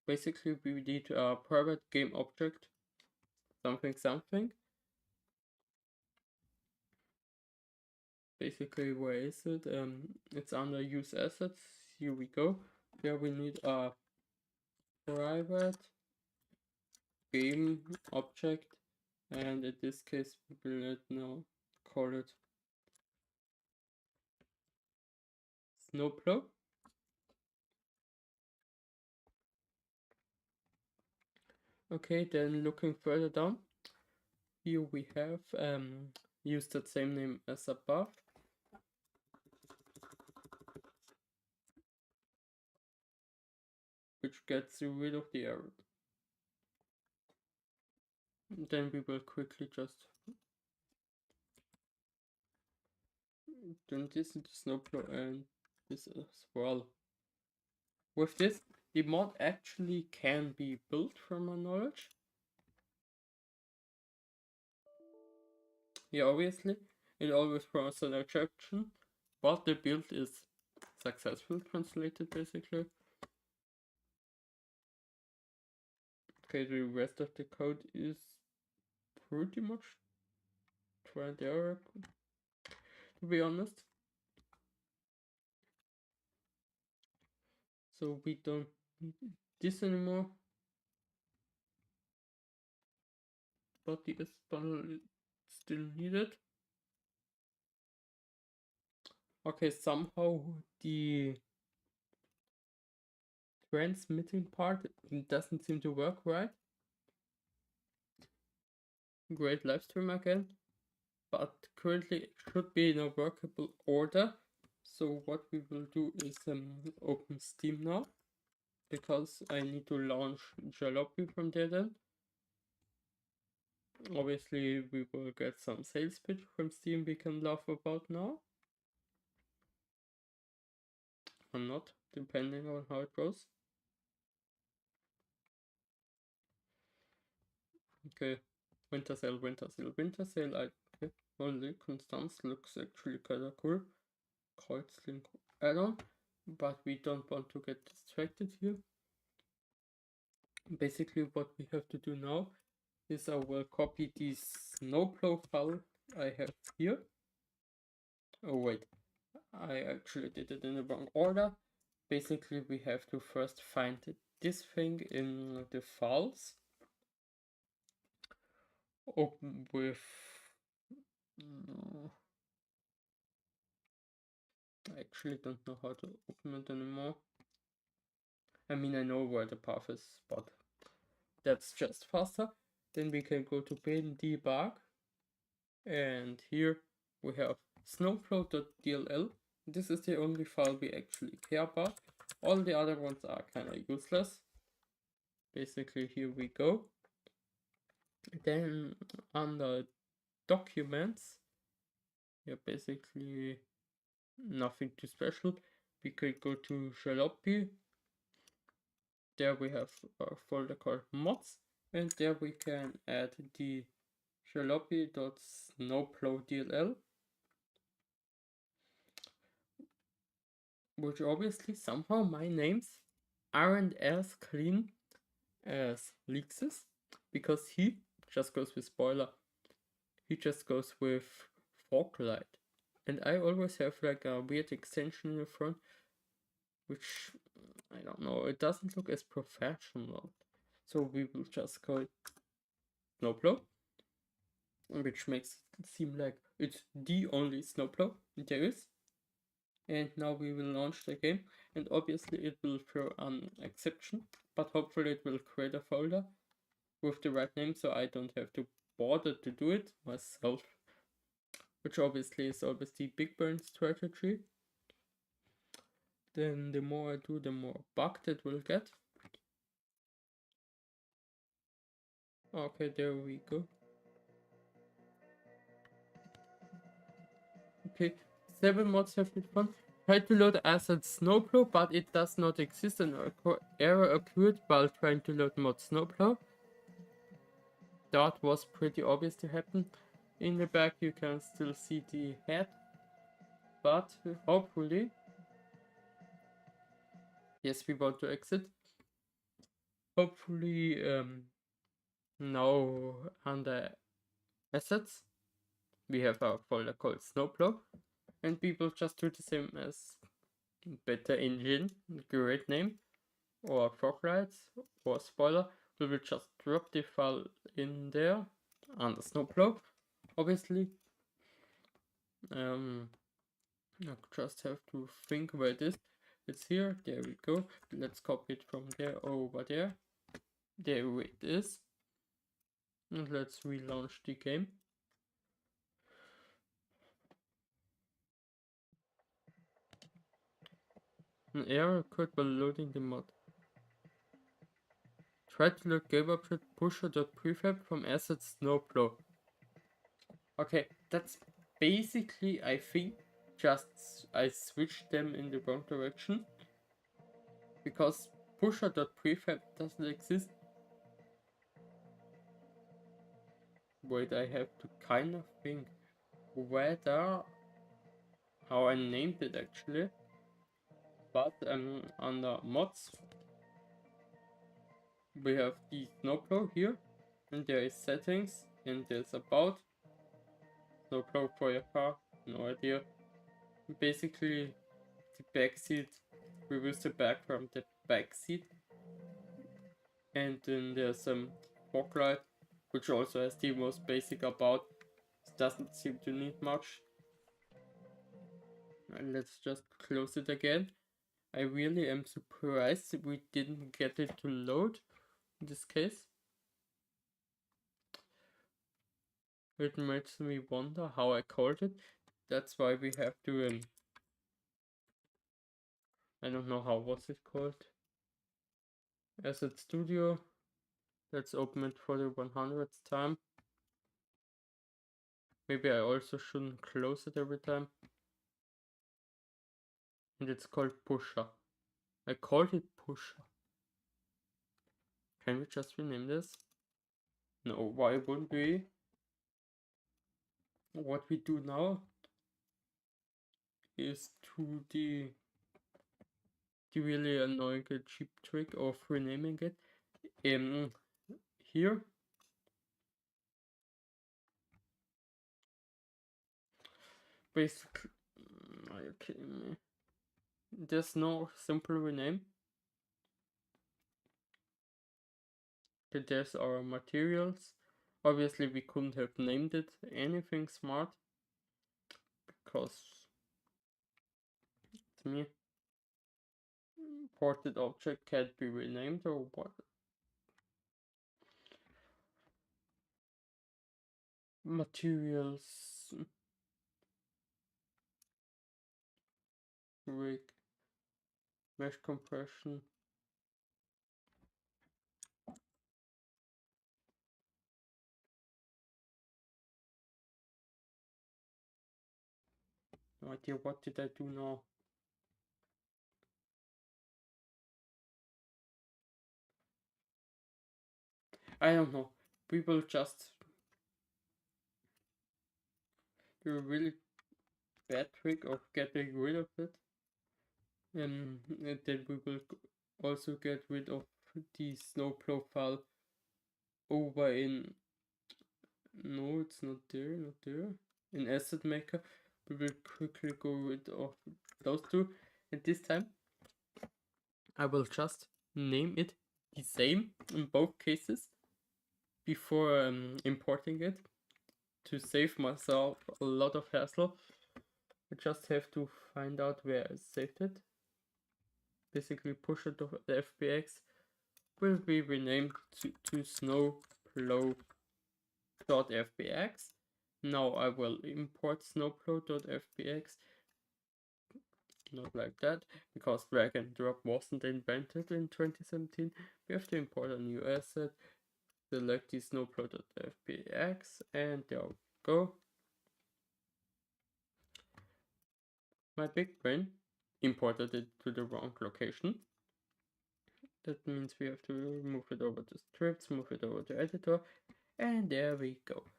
Basically, we need a private game object, something. Basically, where is it? It's under use assets. Here we go. Here we need a private game object, and in this case, we will now call it snowplow. Okay, then looking further down, here we have used that same name as above. Which gets rid of the error. Then we will quickly just, then this is the snowplow and this as well. With this, the mod actually can be built from my knowledge. Yeah, obviously, it always throws an exception, but the build is successful, translated basically. Okay, the rest of the code is pretty much trial and error, to be honest. So we don't need this anymore. But the S bundle is still needed. Okay, somehow the transmitting part doesn't seem to work right. Great live stream again, but currently it should be in a workable order. So what we will do is open Steam now, because I need to launch Jalopy from there then. Obviously we will get some sales pitch from Steam we can laugh about now. Or not, depending on how it goes. Okay, winter sale. Okay, only Constance looks actually kinda cool. Kreuzlink add-on, but we don't want to get distracted here. Basically what we have to do now is I will copy this snowplow file I have here. Oh wait, I actually did it in the wrong order. Basically we have to first find this thing in the files. Open with I actually don't know how to open it anymore. I mean, I know where the path is, but that's just faster. Then we can go to bin debug, and here we have snowflow.dll. This is the only file we actually care about. All the other ones are kind of useless. Basically, here we go. Then under documents, yeah, basically nothing too special. We could go to jalopy. There we have a folder called mods, and there we can add the jalopy.snowplowdll, which obviously somehow my names aren't as clean as Lex's, because he just goes with spoiler. He just goes with forklight. And I always have like a weird extension in the front, which I don't know, it doesn't look as professional. So we will just call it snowplow, which makes it seem like it's the only snowplow there is. And now we will launch the game, and obviously it will throw an exception, but hopefully it will create a folder with the right name so I don't have to bother to do it myself, which obviously is always the big brain strategy. Then the more I do, the more bugged it will get. Okay, there we go. Okay, 7 mods have been found. Try to load asset snowplow, but it does not exist. An error occurred while trying to load mod snowplow. That was pretty obvious to happen. In the back you can still see the head, but hopefully, yes, we want to exit. Hopefully now under assets we have a folder called snowplow, and we will just do the same as better engine, great name, or forklights, or spoiler. We will just drop the file in there under snowplow, obviously. I just have to think where it is. It's here, there we go. Let's copy it from there over there. There it is. And let's relaunch the game. An error occurred while loading the mod. Try to load game object pusher.prefab from asset snowplow. Okay, that's basically, I think, just I switched them in the wrong direction, because pusher.prefab doesn't exist. Wait, I have to kind of think whether how I named it actually, but under mods we have the snowplow here, and there is settings, and there's about snowplow for your car, no idea. Basically the back seat, removes the bag from the back seat, and then there's some forklight, which also has the most basic about. It doesn't seem to need much. And let's just close it again. I really am surprised we didn't get it to load in this case. It makes me wonder how I called it. That's why we have to I don't know how was it called. Asset Studio. Let's open it for the 100th time. Maybe I also shouldn't close it every time. And it's called Pusher. I called it Pusher. Can we just rename this? No, why wouldn't we? What we do now is to the really annoying cheap trick of renaming it. Here basically, are you kidding me? There's no simple rename. There's our materials. Obviously we couldn't have named it anything smart because to me ported object can't be renamed or what. Materials rig mesh compression. No idea what did I do now. I don't know. We will just do a really bad trick of getting rid of it. And then we will also get rid of the snow profile over in, no, it's not there, in asset maker. We will quickly go rid of those two, and this time I will just name it the same in both cases before importing it to save myself a lot of hassle. I just have to find out where I saved it. Basically push it to the FBX will be renamed to snowplow.fbx. Now I will import snowplow.fbx, not like that, because drag and drop wasn't invented in 2017. We have to import a new asset, select the snowplow.fbx, and there we go. My big brain imported it to the wrong location. That means we have to move it over to scripts, move it over to editor, and there we go.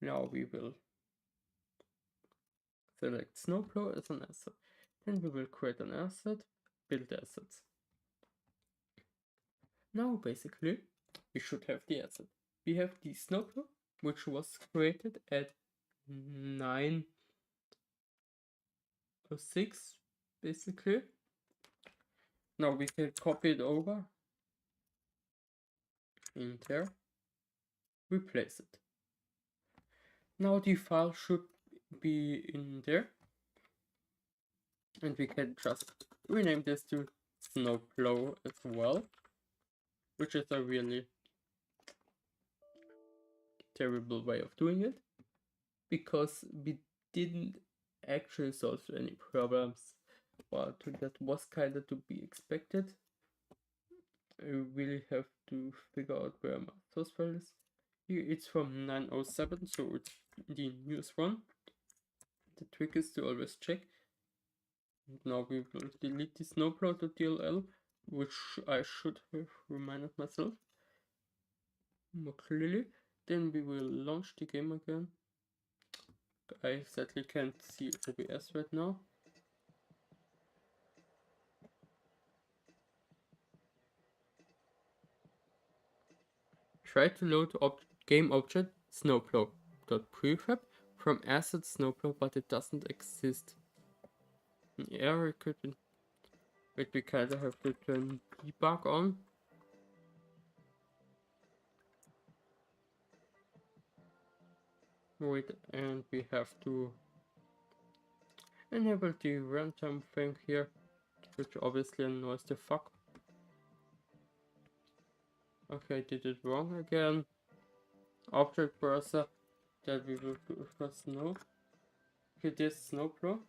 Now we will select snowplow as an asset. Then we will create an asset, build assets. Now basically we should have the asset. We have the snowplow, which was created at 9:06 basically. Now we can copy it over in there, replace it. Now the file should be in there, and we can just rename this to snowplow as well, which is a really terrible way of doing it, because we didn't actually solve any problems, but that was kinda to be expected. I really have to figure out where my source file is. Here it's from 907, so it's the newest one. The trick is to always check. Now we will delete the snowplow.dll, which I should have reminded myself more clearly. Then we will launch the game again. I sadly can't see OBS right now. Try to load game object snowplow.prefab from asset snowplow, but it doesn't exist. An error could be. Wait, we kinda have to turn debug on. Wait, and we have to enable the runtime thing here, which obviously annoys the fuck. Okay, I did it wrong again. Object browser that we will do first snow. Okay, this snowplow.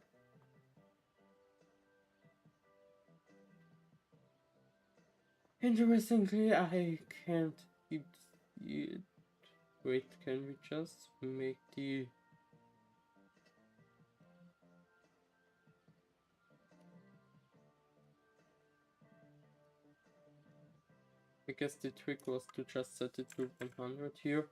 Interestingly, I can't wait, can we just make the I guess the trick was to just set it to 100 here.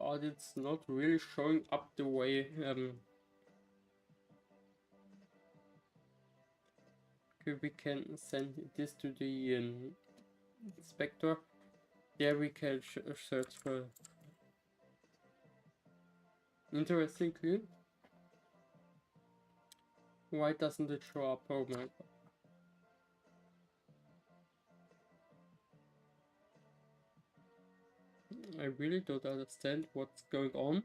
but it's not really showing up the way. Okay, we can send this to the inspector. There we can search for. Interestingly, why doesn't it show up? Oh my god. I really don't understand what's going on.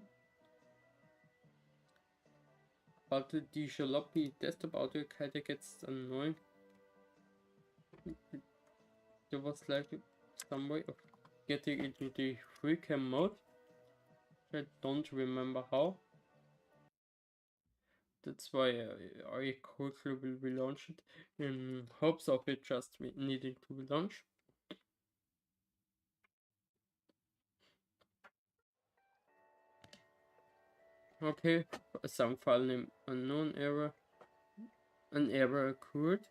But the jalopy desktop audio kinda gets annoying. There was like some way of getting into the free cam mode. I don't remember how. That's why I quickly will relaunch it in hopes of it just needing to relaunch. Okay, some file name unknown error. An error occurred.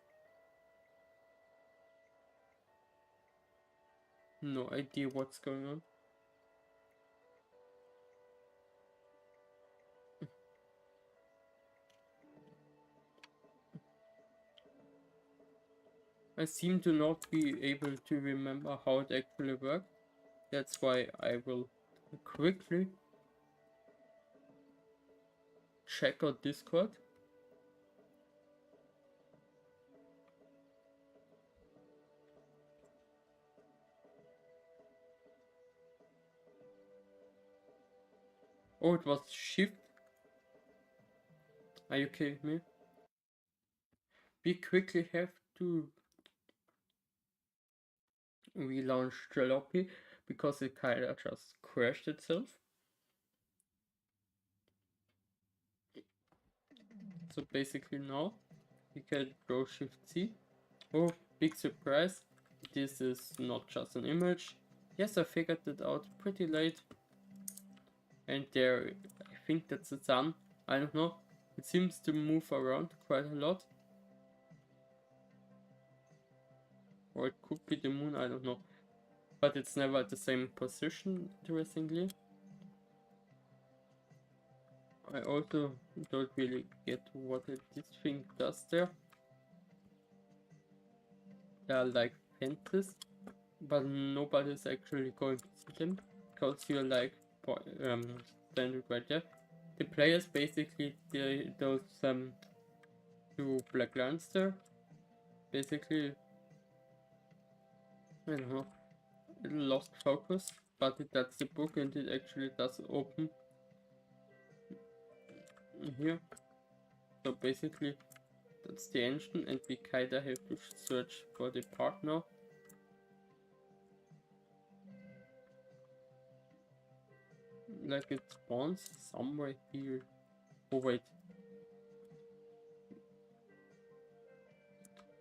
No idea what's going on. I seem to not be able to remember how it actually worked. That's why I will quickly check out Discord. Oh, it was shift. Are you kidding me? We quickly have to relaunch Jalopy because it kinda just crashed itself. So basically now we can go Shift C. Oh, big surprise. This is not just an image. Yes, I figured it out pretty late. And there, I think that's the sun. I don't know. It seems to move around quite a lot. Or it could be the moon, I don't know. But it's never at the same position, interestingly. I also don't really get what this thing does there. They are like fences, but nobody's actually going to see them because you're like standing right there. The players basically those two black lines there. Basically, I don't know, it lost focus, but that's the book and it actually does open here. So basically, that's the engine, and we kinda have to search for the part now. Like it spawns somewhere here. Oh wait.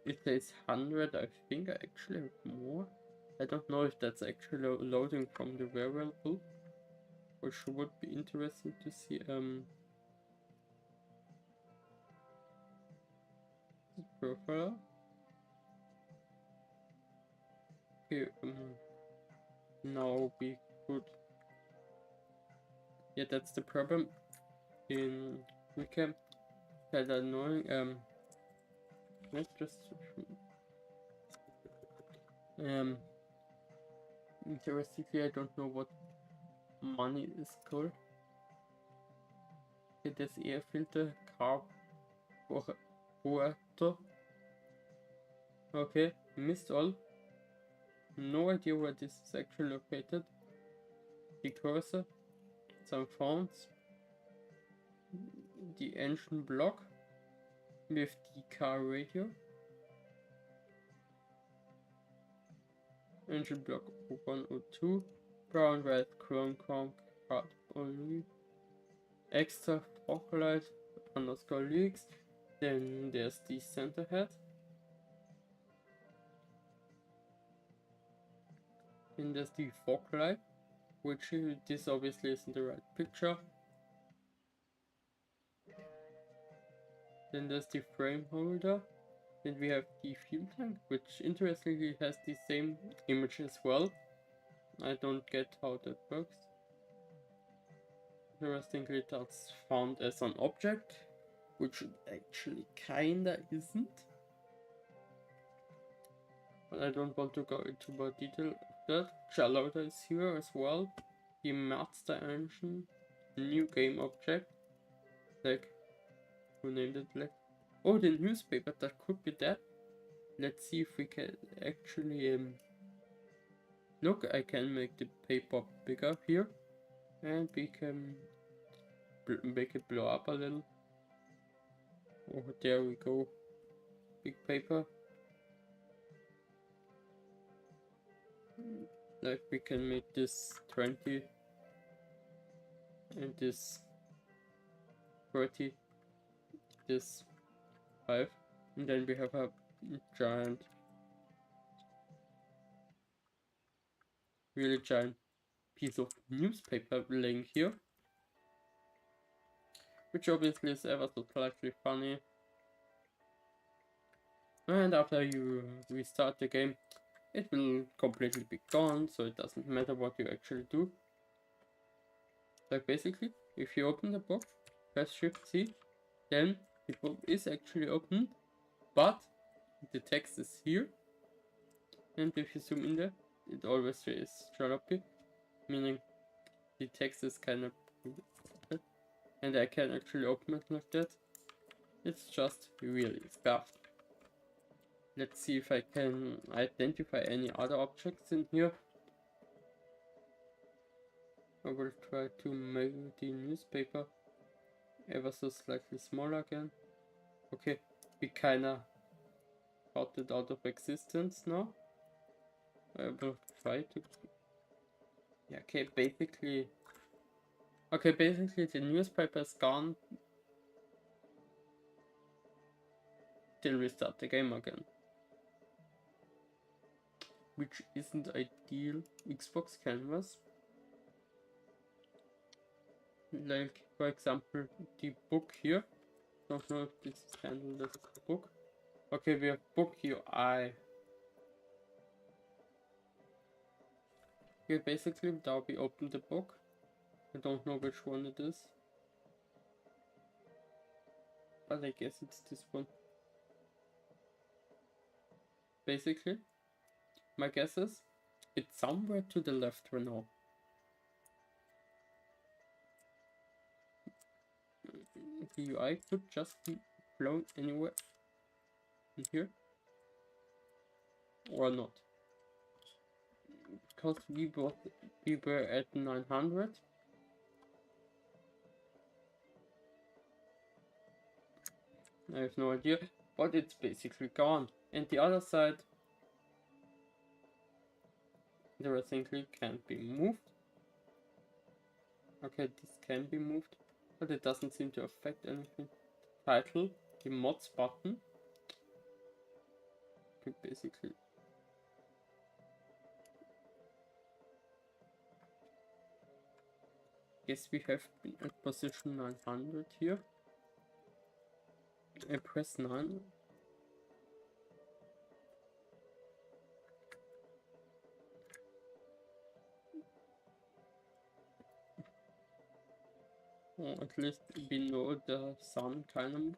It says 100, I think I actually have more. I don't know if that's actually loading from the variable, which would be interesting to see. Profile. Okay, now we could. Yeah, that's the problem in Wicam. That annoying. Let's just interestingly, I don't know what money is called. Okay, this air filter carburetor. Okay, missed all. No idea where this is actually located. The cursor, some fonts, the engine block with the car radio, engine block 102, brown, red, chrome, card only, extra fog light underscore leaks. Then there's the center head. Then there's the fog light, which this obviously isn't the right picture. Then there's the frame holder. Then we have the fuel tank, which interestingly has the same image as well. I don't get how that works. Interestingly, that's found as an object, which it actually kinda isn't. But I don't want to go into more detail of that. Jalopy is here as well. The master engine, new game object. Like, who named it? Like, oh, the newspaper, that could be that. Let's see if we can actually look. I can make the paper bigger here, and we can make it blow up a little. Oh, there we go. Big paper. Like, we can make this 20 and this 30, this 5, and then we have a giant, really giant piece of newspaper laying here, which obviously is ever so slightly funny. And after you restart the game, it will completely be gone, so it doesn't matter what you actually do. Like, basically, if you open the book, press Shift C, then the book is actually open, but the text is here. And if you zoom in there, it always says jalopy, meaning the text is kind of, and I can actually open it like that. It's just really scuffed. Let's see if I can identify any other objects in here. I will try to make the newspaper ever so slightly smaller again. Okay, we kinda got it out of existence now. I will try to... Yeah, okay, basically the newspaper is gone till we start the game again. Which isn't ideal. Xbox canvas. Like, for example, the book here. Don't know if this is handled as a book. Okay, we have book UI. Okay, basically now we open the book. I don't know which one it is, but I guess it's this one. Basically, my guess is it's somewhere to the left right now. The UI could just be blown anywhere in here, or not, because we were at 900. I have no idea, but it's basically gone. And the other side, theoretically can't be moved. Okay, this can be moved, but it doesn't seem to affect anything. Title, the mods button. Okay, basically. Guess we have been at position 900 here. I press 9. Or at least we know the sun kind of moves.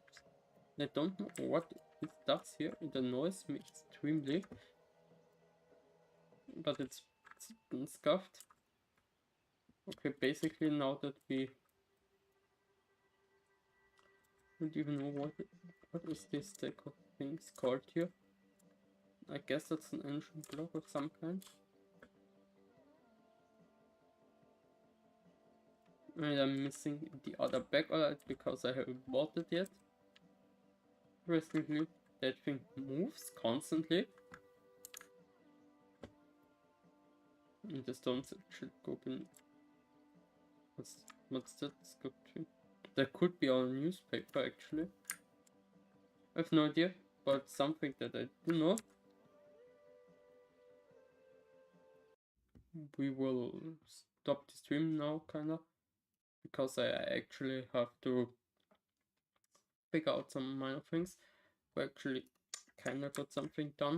I don't know what it does here. It annoys me extremely. But it's been scuffed. Okay, basically now that we don't even know what is this stack of things called here. I guess that's an engine block of some kind. And I'm missing the other backlight because I haven't bought it yet. Interestingly, that thing moves constantly. And the stones should go in. What's that sculpture? That could be our newspaper actually. I have no idea, but something that I do know. We will stop the stream now, kinda, because I actually have to figure out some minor things. We actually kinda got something done.